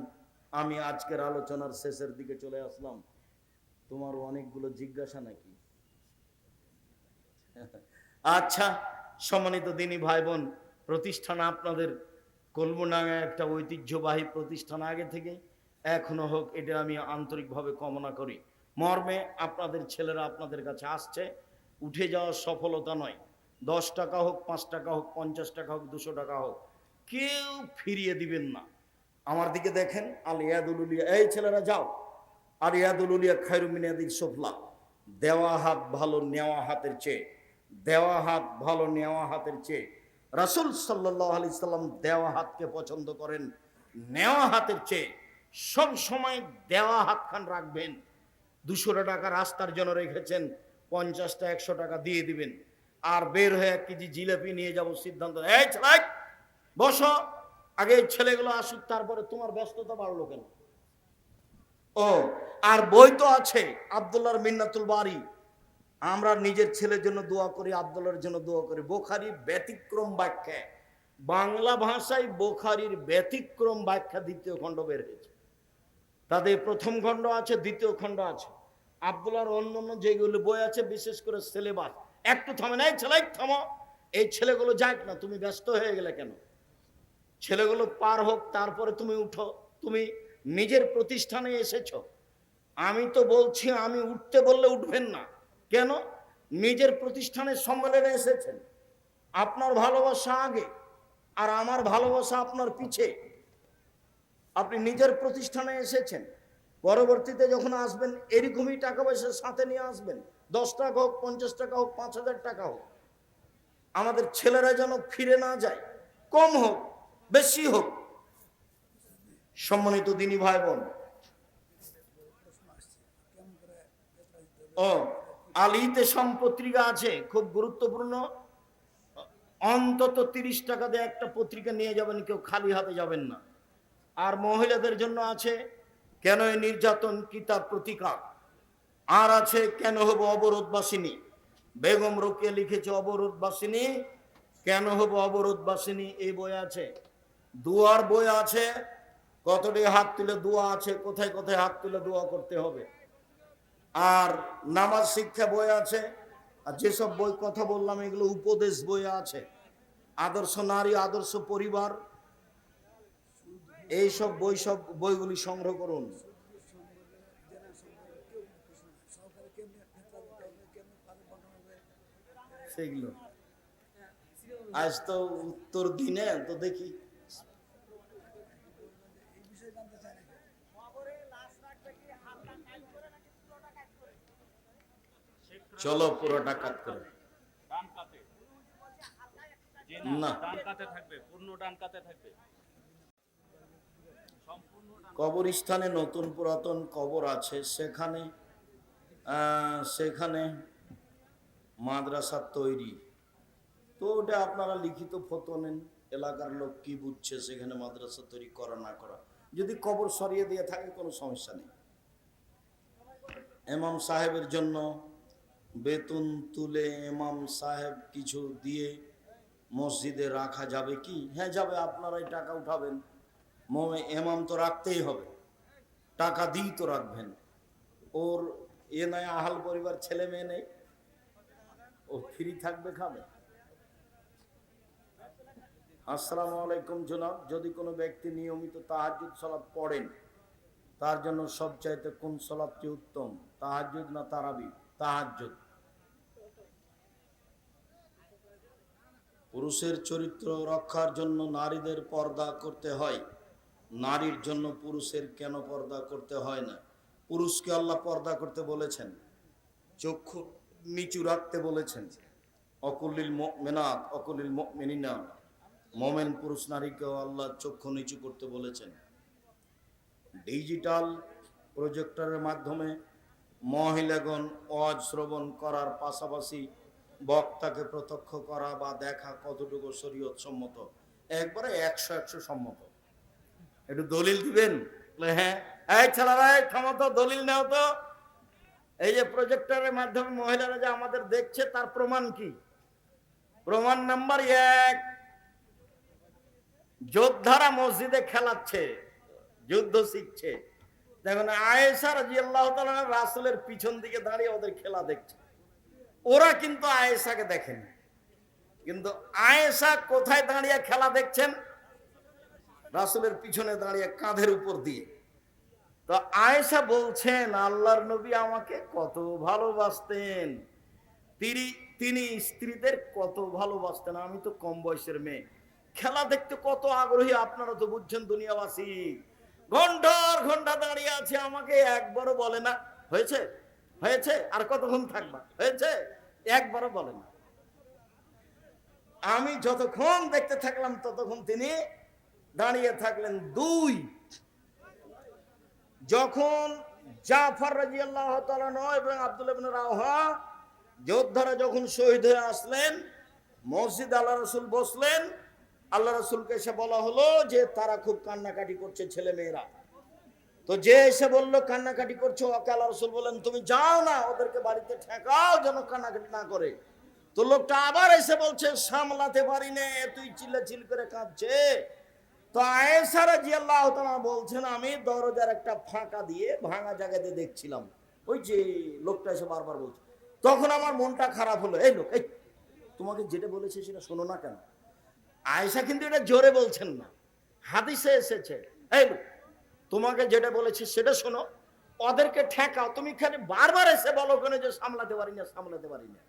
আমি আজকের আলোচনার শেষের দিকে চলে আসলাম। তোমার অনেকগুলো জিজ্ঞাসা নাকি? আচ্ছা, সম্মানিত দিনী ভাই বোন, প্রতিষ্ঠান আপনাদের কলমডাঙ্গা একটা ঐতিহ্যবাহী প্রতিষ্ঠান, আগে থেকে এখনো হোক, এটা আমি আন্তরিকভাবে কামনা করি। মর্মে আপনাদের ছেলেরা আপনাদের কাছে আসছে, উঠে যাওয়ার সফলতা নয়। 10 টাকা হোক, 5 টাকা হোক, 50 টাকা হোক, 200 টাকা হোক, কেউ ফিরিয়ে দিবেন না। আমার দিকে দেখেন, আল ইয়াদুল উলিয়া, এই ছেলেরা যাও। আর ইয়াদুল উলিয়া খায়রু মিন ইয়াদিস সুফলা। দেওয়া হাত ভালো নেওয়া হাতের চেয়ে, দেওয়া হাত ভালো নেওয়া হাতের চেয়ে। রাসূল সাল্লাল্লাহু আলাইহি সাল্লাম দেওয়া হাতকে পছন্দ করেন নেওয়া হাতের চেয়ে। সব সময় দেওয়া হাতখান রাখবেন। 200 টাকা রাস্তার জন্য রেখেছেন, 50টা 100 টাকা দিয়ে দিবেন। আর বের হয়ে 1 কেজি জিলাপি নিয়ে যাব সিদ্ধান্ত, এই ছেলে বসো, আগে ছেলেগুলো আসুক, তারপরে তোমার ব্যস্ততা বাড়লো কেন? ও, আর বই তো আছে আব্দুল্লাহর মিন্নাতুল বারি। আমরা নিজের ছেলের জন্য দোয়া করি, আব্দুল্লাহর জন্য দোয়া করি। বুখারীর ব্যতিক্রম ব্যাখ্যা, বাংলা ভাষায় বুখারীর ব্যতিক্রম ব্যাখ্যা 2য় খণ্ড বের হয়েছে। তাদের 1ম খণ্ড আছে, 2য় খণ্ড আছে। আব্দুল্লাহর অন্যান্য যেগুলো বই আছে, বিশেষ করে সিলেবাস। একটু থামে, নাই ছেলে থামো, এই ছেলেগুলো যাক না, তুমি ব্যস্ত হয়ে গেলে কেন? ছেলেগুলো পার হোক, তারপরে তুমি উঠো। তুমি নিজের প্রতিষ্ঠানে এসেছ, আমি তো বলছি আমি উঠতে বললে উঠবেন না কেন? নিজের প্রতিষ্ঠানের সম্মেলনে এসেছেন, আপনার ভালোবাসা আগে আর আমার ভালোবাসা আপনার পিছে। আপনি নিজের প্রতিষ্ঠানে এসেছেন, পরবর্তীতে যখন আসবেন এরকমই টাকা পয়সা সাথে নিয়ে আসবেন। 10 টাকা হোক, 50 টাকা হোক, 5000 টাকা হোক। আমাদের ছেলেরা যেন ফিরে না যায়, কম হোক বেশি হোক। সম্মানিত দিনী ভাই বোন, ও আলিতে সম্পত্রিকা আছে, খুব গুরুত্বপূর্ণ। অন্তত 30 টাকা দিয়ে একটা পত্রিকা নিয়ে যাবেন, কেউ খালি হাতে যাবেন না। আর মহিলাদের জন্য আছে কেন এই নির্যাতন, কি তার প্রতিকার। আর আছে কেন হবো অবরোধবাসিনী। বেগম রোকেয়া লিখেছে অবরোধবাসিনী, কেন হবো অবরোধবাসিনী, এই বই আছে। দুয়ার বই আছে, কতটি হাত তুলে দোয়া আছে, কোথায় কোথায় হাত তুলে দোয়া করতে হবে। আর নামাজ শিক্ষা বই আছে। আর যেসব বই কথা বললাম এগুলো উপদেশ বই আছে। আদর্শ নারী, আদর্শ পরিবার, এইসব বই, সব বইগুলি সংগ্রহ করুন। সেগুলো আজ তো উত্তর দিনে তো দেখি। চলো পুরোটা কাট করে। না, ডান কাতে থাকবে, পূর্ণ ডান কাতে থাকবে। কবরস্থানে নতুন পুরাতন কবর আছে, সেখানে সেখানে মাদ্রাসা তৈরি, তো ওটা আপনারা লিখিত ফতো নেন, এলাকার লোক কি বুঝছে সেখানে মাদ্রাসা তৈরি করা না করা। যদি কবর সরিয়ে দিয়ে থাকে কোনো সমস্যা নেই। ইমাম সাহেবের জন্য বেতন তুলে ইমাম সাহেব কিছু দিয়ে মসজিদে রাখা যাবে কি? হ্যাঁ যাবে, আপনারাই টাকা উঠাবেন, ইমাম তো রাখতেই হবে, টাকা দিই তো রাখবেন। ওর নয় আহাল পরিবার, ছেলে মেয়ে নেই, ও ফ্রি থাকবে, খাবে। আসসালামু আলাইকুম জনাব, যদি কোনো ব্যক্তি নিয়মিত তাহাজ্জুদ সালাত পড়েন, তার জন্য সবচাইতে কোন সালাতটি উত্তম, তাহাজ্জুদ না তারাবি? তাহাজ্জুদ। পুরুষের চরিত্র রক্ষার জন্য নারীদের পর্দা করতে হয়, নারীর জন্য পুরুষের কেন পর্দা করতে হয় না? পুরুষকে আল্লাহ পর্দা করতে বলেছেন, চক্ষু নিচু রাখতে বলেছেন। অকুলিল মুমিনাত অকুলিল মুমিনিনা, মোমেন পুরুষ নারীকেও আল্লাহ চক্ষু নিচু করতে বলেছেন। ডিজিটাল প্রজেক্টরের মাধ্যমে মহিলাগণ ওয়াজ শ্রবণ করার পাশাপাশি বক্তাকে প্রত্যক্ষ করা বা দেখা কতটুকু শরীয়ত সম্মত? একবারে 100 সম্মত। একটু দলিল দিবেন? হ্যাঁ, এই ছেলেরা থামো তো, দলিল নাও তো। এই যে প্রজেক্টরের মাধ্যমে মহিলারা যে আমাদের দেখছে, তার প্রমাণ কি? প্রমাণ নাম্বার 1, যোদ্ধারা মসজিদে খেলাচ্ছে, যুদ্ধ শিখছে। দেখুন আয়েশা রাদিয়াল্লাহু তাআলা রাসূলের পিছন দিকে দাঁড়িয়ে ওদের খেলা দেখছে। ওরা কিন্তু আয়েশাকে দেখেন, কিন্তু আয়েশা কোথায় দাঁড়িয়ে খেলা দেখছেন? রাসূলের পিছনে দাঁড়িয়ে, কাঁধের উপর দিয়ে। তো আয়েশা বলছেন, আল্লাহর নবী আমাকে কত ভালোবাসতেন, তিনি স্ত্রীদের কত ভালোবাসতেন, আমি তো কম বয়সের মেয়ে, খেলা দেখতে কত আগ্রহী, আপনারা তো বুঝছেন দুনিয়াবাসী। ঘন্টার ঘন্টা দাঁড়িয়ে আছে, আমাকে একবারও বলে না হয়েছে হয়েছে আর কতক্ষণ থাকবা, হয়েছে একবারও বলে না। আমি যতক্ষণ দেখতে থাকলাম ততক্ষণ তিনি দাঁড়িয়ে থাকলেন। 2, যখন জাফর রাদিয়াল্লাহু তাআলা এবং আব্দুল্লাহ ইবনে রাওহা যোদ্ধারা যখন শহীদ হয়ে আসলেন, মসজিদ আল্লাহ রাসূল বসলেন। আল্লাহ রাসূলকে এসে বলা হলো যে তারা খুব কান্নাকাটি করছে, ছেলে মেয়েরা। তো যে এসে বলল কান্নাকাটি করছো, ওকে আল্লাহ রাসূল বলেন তুমি যাও না, ওদেরকে বাড়িতে ঠেকাও যেন কান্নাকাটি না করে। তো লোকটা আবার এসে বলছে সামলাতে পারি না, তুই চিল্লাচিল্লি করে কাঁদছে। তো আয়েশা রাদিয়াল্লাহু তাআলা বলছেন, আমি দরজার একটা ফাঁকা দিয়ে ভাঙা জায়গাতে দেখছিলাম, ওই যে লোকটা এসে বারবার বলছে। তখন আমার মনটা খারাপ হলো, এই লোক, এই তোমাকে যেটা বলেছে সেটা শোনো না কেন? আয়েশা কিন্তু এটা জোরে বলছেন না, হাদিসে এসেছে, এই লোক তোমাকে যেটা বলেছে সেটা শোনো, ওদেরকে ঠেকাও, তুমি খালি বারবার এসে বলো কেন যে সামলাতে পারি না সামলাতে পারি না।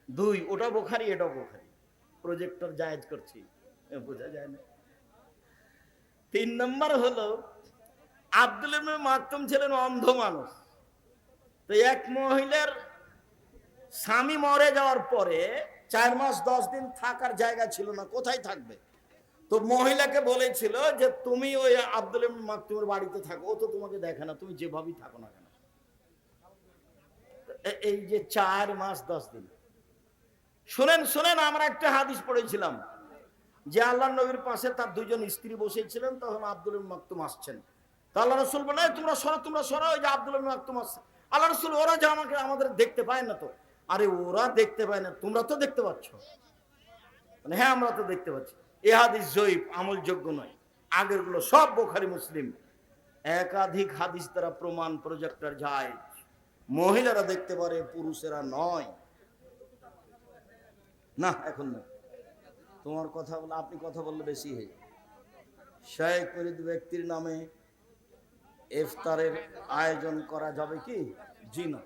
2, ওটা বুখারী এটাও বুখারী, প্রজেক্টর জায়েজ করছি, বোঝা যায় না। 3 নম্বর হলো, আব্দুল্লাহ ইবনে মাকতুম ছিলেন অন্ধ মানুষ। তো এক মহিলার স্বামী মরে যাওয়ার পরে 4 মাস 10 দিন থাকার জায়গা ছিল না, কোথায় থাকবে? তো মহিলাকে বলেছিল যে তুমি ওই আব্দুল্লাহ ইবনে মাকতুমের বাড়িতে থাকো, ও তো তোমাকে দেখে না, তুমি যেভাবেই থাকো না কেন। এই যে 4 মাস 10 দিন, শুনেন শুনেন, আমরা একটা হাদিস পড়েছিলাম যে আল্লাহর নবীর পাশে তার 2 জন স্ত্রী বসেছিলেন, তখন আব্দুল্লাহ ইবনে মাকতুম আসছেন। তো আল্লাহ রাসূল বলে তোমরা সরো, ওই যে আব্দুল্লাহ ইবনে মাকতুম আসছে। আল্লাহ রাসূল, ওরা যে আমাদের দেখতে পায় না তো। আরে ওরা দেখতে পায় না, তোমরা তো দেখতে পাচ্ছ। মানে হ্যাঁ আমরা তো দেখতে পাচ্ছি। এই হাদিস জয়ীফ, আমলযোগ্য নয়। আগের গুলো সব বুখারী মুসলিম, একাধিক হাদিস দ্বারা প্রমাণ, প্রজেক্টর যায়, মহিলারা দেখতে পারে, পুরুষেরা নয়। না এখন না, তোমার কথা বলে, আপনি কথা বললে বেশি হয়। শেখ মুরিদ ব্যক্তির নামে ইফতারের আয়োজন করা যাবে কি? জি না।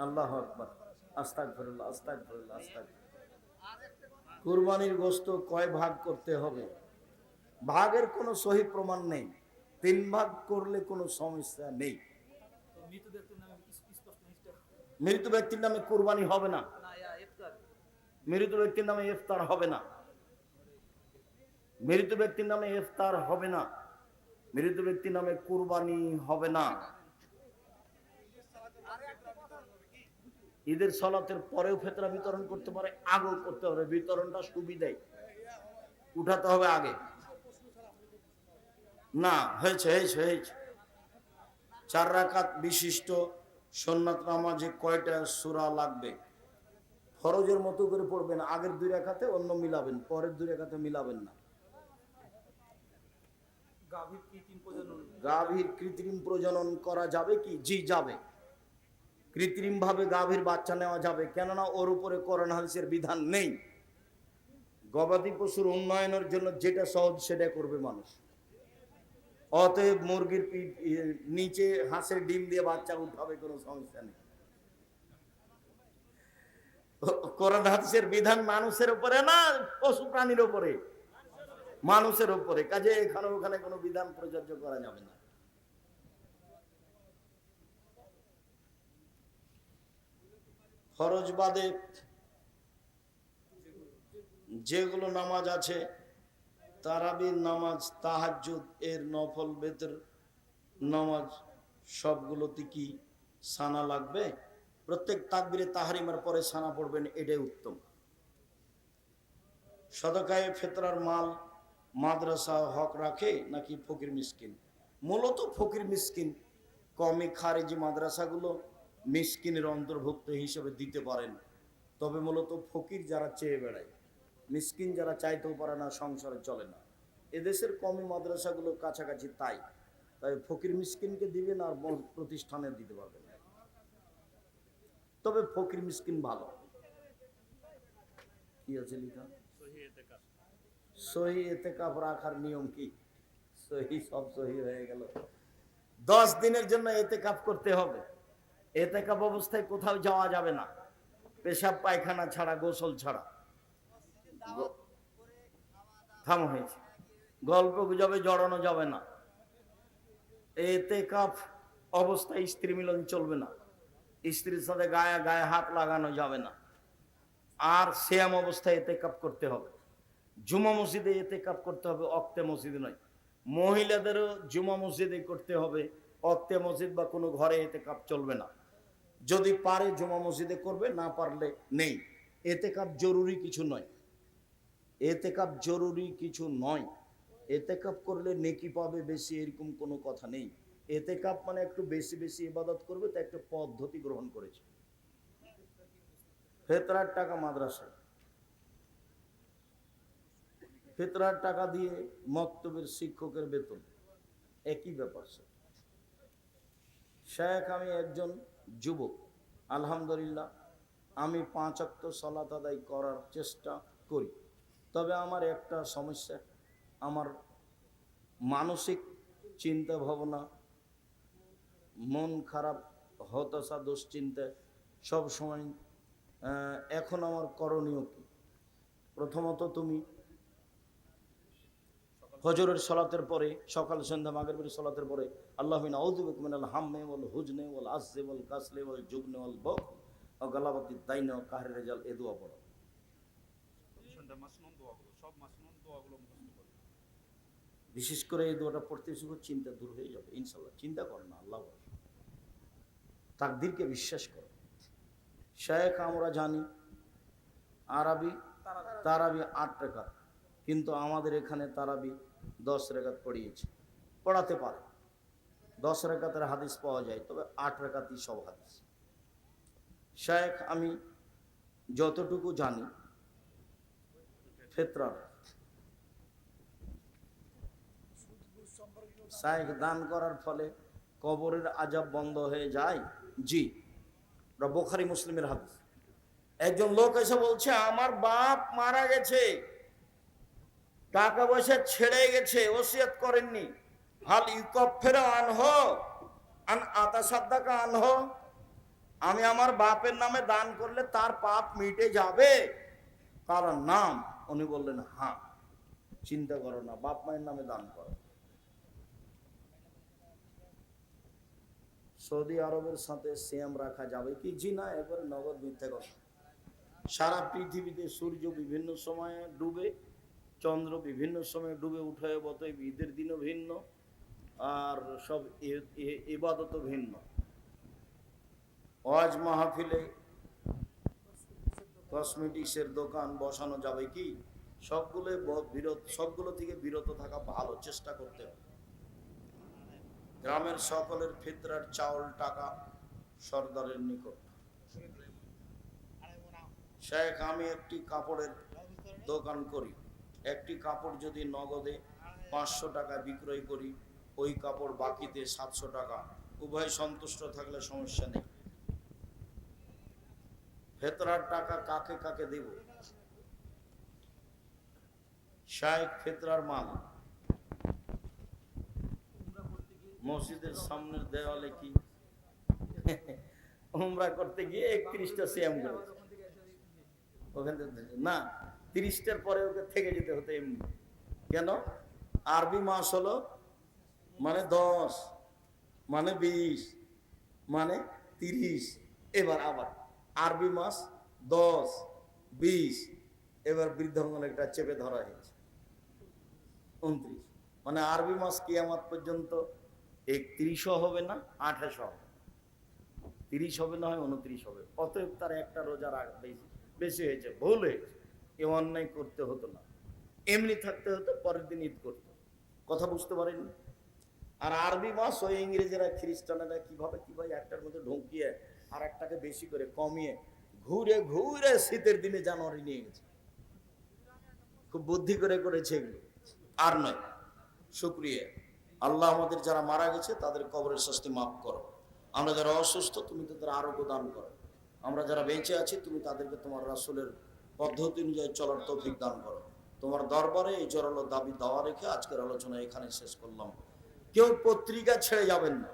আল্লাহু আকবার, আস্তাগফিরুল্লাহ, আস্তাগফিরুল্লাহ, আস্তাগফিরুল্লাহ। কুরবানির গোশত কয় ভাগ করতে হবে? ভাগের কোনো সহি প্রমাণ নেই, 3 ভাগ করলে কোনো সমস্যা নেই। মৃত ব্যক্তির নামে স্পষ্ট নিষ্ঠা মৃত ব্যক্তির নামে কুরবানি হবে না, না ইফতার মৃত ব্যক্তির নামে ইফতার হবে না, মৃত ব্যক্তির নামে ইফতার হবে না, মৃত ব্যক্তির নামে কুরবানি হবে না। ঈদের সালাতের পরেও ফিতরা বিতরণ করতে পারে, আগেও করতে হবে, বিতরণটা সুবিধাই, উঠাতে হবে আগে না। হয়েছে হয়েছে হয়েছে। 4 রাকাত বিশিষ্ট সুন্নাত নামাজে কয়টা সূরা লাগবে? ফরজের মতো করে পড়বেন, আগের 2 রাকাতে অন্য মিলাবেন, পরের 2 রাকাতে মিলাবেন না। গাভীর কৃত্রিম প্রজনন গাভীর কৃত্রিম প্রজনন করা যাবে কি? জি যাবে, কৃত্রিম ভাবে গাভীর বাচ্চা নেওয়া যাবে, কেননা ওর উপরে কোরআন হাদিসের বিধান নেই। গবাদি পশুর উন্নয়নের জন্য যেটা সহজ সেটা করবে মানুষ। অতএব মুরগির নিচে হাঁসের ডিম দিয়ে বাচ্চা উঠাবে, কোনো সমস্যা নেই। কোরআন হাদিসের বিধান মানুষের উপরে না, পশু প্রাণীর উপরে, মানুষের উপরে। কাজে এখানে ওখানে কোনো বিধান প্রযোজ্য করা যাবে না। ফরজ বাদে যেগুলো নামাজ আছে, তারাবির নামাজ, তাহাজ্জুদ এর নফল বেতের নামাজ, সবগুলোতে কি সানা লাগবে? প্রত্যেক তাকবীরে তাহরিমের পরে সানা পড়বেন, এটাই উত্তম। সদকায়ে ফিতরার মাল মাদ্রাসা হক রাখে নাকি ফকির মিসকিন? মূলত ফকির মিসকিন, কওমি খারেজি মাদ্রাসাগুলো মিসকিনের অন্তর্ভুক্ত হিসেবে দিতে পারেন, তবে মূলত ফকির যারা চেয়ে বেড়ায়, মিসকিন যারা চাইতেও পারে না, সংসারে চলে না, এদেশের কওমি মাদ্রাসাগুলো কাছাকাছি তাই ফকির মিসকিনকে দিবেন আর প্রতিষ্ঠানে দিতে পারবেন না। তবে ফকির মিসকিন ভালো। কি আছে লিখা? সহি এতেকাফ। সহি এতেকাফ রাখার নিয়ম কি? সহি, সব সহি হয়ে গেল। 10 দিনের জন্য এতেকাফ করতে হবে। এতেকাফ অবস্থায় কোথাও যাওয়া যাবে না, পেশাব পায়খানা ছাড়া, গোসল ছাড়া। থামো হয়েছে, গল্প গুজবে জড়ানো যাবে না। এতেকাফ অবস্থায় স্ত্রী মিলন চলবে না, স্ত্রীর সাথে গায়ে গায়ে হাত লাগানো যাবে না। আর সিয়াম অবস্থায় এতেকাফ করতে হবে। জুমা মসজিদে এতেকাফ করতে হবে, অক্তে মসজিদে নয়। মহিলাদেরও জুমা মসজিদে করতে হবে, অক্তে মসজিদ বা কোনো ঘরে এতেকাফ চলবে না। যদি পারে জুমা মসজিদে করবে, না পারলে নেই। এতেকাফ জরুরি কিছু নয়, এতেকাফ জরুরি কিছু নয়। এতেকাফ করলে নেকি পাবে বেশি, এরকম কোনো কথা নেই। এতেকাফ মানে একটু বেশি বেশি ইবাদত করবে, তা একটা পদ্ধতি গ্রহণ করেছে। ফিতরার টাকা মাদ্রাসায়, ফিতরার টাকা দিয়ে মক্তবের শিক্ষকের বেতন, একই ব্যাপার। শেখ, আমি একজন যুবক, আলহামদুলিল্লাহ আমি 5 ওয়াক্ত সালাত আদায় করার চেষ্টা করি, তবে আমার একটা সমস্যা, আমার মানসিক চিন্তা ভাবনা, মন খারাপ, হতাশা, দুশ্চিন্তা সব সময়। এখন আমার করণীয় কি? প্রথমত তুমি ফজরের সালাতের পরে, সকাল সন্ধ্যা মাগরিবের সালাতের পরে আল্লাহুম্মা আউযু বিকা মিনাল হাম্মি ওয়াল হুজনি ওয়াল আসজি ওয়াল কাসলি ওয়াল জুবনি ওয়াল বুখল ওয়া গালাবাতিদ দাইনি ওয়া কাহরি রিজাল, এই দোয়া পড়ো। সন্ধ্যা মাসনুন দোয়াগুলো, সব মাসনুন দোয়াগুলো মুখস্থ করো। বিশেষ করে এই দোয়াটা পড়তে শুরু, চিন্তা দূর হয়ে যাবে ইনশাআল্লাহ। চিন্তা করো না, আল্লাহ ভরসা, তাকদীরকে বিশ্বাস করো। শেখ, আমরা জানি আরবি তারাবি 8 রাকাত, কিন্তু আমাদের এখানে তারাবি 10 রাকাত পড়িয়েছে, পড়াতে পারে। 10 রাকাতের হাদিস পাওয়া যায়, তবে 8 রাকাতই সব হাদিস। শেখ, আমি যতটুকু জানি ফিতরার শেখ দান করার ফলে কবরের আযাব বন্ধ হয়ে যায়। জি, বুখারী মুসলিমের হাদিস। একজন লোক এসে বলছে, আমার বাপ মারা গেছে, টাকা পয়সা ছেড়ে গেছে, ওসিয়ত করেননি, হাল ইউকাফিরু আনহু আন আতাসাদ্দাকা আনহু, আমি আমার বাপের নামে দান করলে তার পাপ মিটে যাবে? কারণ নাম, উনি বললেন হ্যাঁ। চিন্তা করো না, বাপ মায়ের নামে দান করো। সৌদি আরবের সাথে সিয়াম রাখা যাবে কি? জি না, এবার নগদ মিথ্যা কথা। সারা পৃথিবীতে সূর্য বিভিন্ন সময়ে ডুবে, চন্দ্র বিভিন্ন সময়ে ডুবে উঠে, অতএব ঈদের দিনও ভিন্ন, আর সব ইবাদতও ভিন্ন। ওয়াজ মাহফিলে কসমেটিক্সের দোকান বসানো যাবে কি? সবগুলো থেকে বিরত থাকা ভালো, চেষ্টা করতে হবে। গ্রামের সকলের ফিতরার চাউল টাকা সর্দারের নিকট। শেখ, আমি একটি কাপড়ের দোকান করি, একটি কাপড় যদি নগদে 500 টাকা বিক্রয় করি, ওই কাপড় বাকিতে 700 টাকা, উভয় সন্তুষ্ট থাকলে সমস্যা নেই। ফেতরার টাকা কাকে কাকে দেব? শেখ, ফেতরার মাল মসজিদের সামনের দেওয়ালে কি উমরা করতে গিয়ে 31টা সিয়াম করেছে, ওখান থেকে না 30টার পরে ওকে থেকে যেতে হতো এমনি। কেন? আরবি মাস হলো মানে 10 মানে 20 মানে 30, এবার আবার আরবি মাস 10 20, এবার বৃদ্ধাঙ্গন একটা চেপে ধরা হয়েছে 29, মানে আরবি মাস কিয়ামত পর্যন্ত 31ও হবে না, 28 হবে, 30 হবে না, হয় 29 হবে। অতএব তার একটা রোজার বেশি হয়েছে, ভুল হয়েছে, এ অন্যায় করতে হতো না, এমনি থাকতে হতো, পরের দিন ঈদ করতো। কথা বুঝতে পারেননি? আর আরবি মাস ওই ইংরেজেরা খ্রিস্টানেরা কিভাবে একটার মধ্যে ঢুকিয়ে আর একটাকে বেশি করে কমিয়ে ঘুরে ঘুরে শীতের দিনে জানুয়ারি নিয়ে গেছে। খুব বুদ্ধি করে করেছে এগুলো, আর নয়। শুকরিয়া আল্লাহ, আমাদের যারা মারা গেছে তাদের কবরের শাস্তি মাফ করো। আমরা যারা অসুস্থ তুমি তাদের আরোগ্য দান করো। আমরা যারা বেঁচে আছি তুমি তাদেরকে তোমার রাসূলের পদ্ধতি অনুযায়ী চলার তৌফিক দান করো। তোমার দরবারে এই জোরালো দাবি দাওয়া রেখে আজকের আলোচনা এখানে শেষ করলাম। কেউ পত্রিকা ছেড়ে যাবেন না,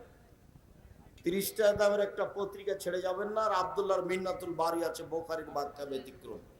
30 টাকা দামের একটা পত্রিকা ছেড়ে যাবেন না। আর আব্দুল্লাহর মিন্নাতুল বারি আছে, বোখারির ব্যাখ্যা ব্যতিক্রম।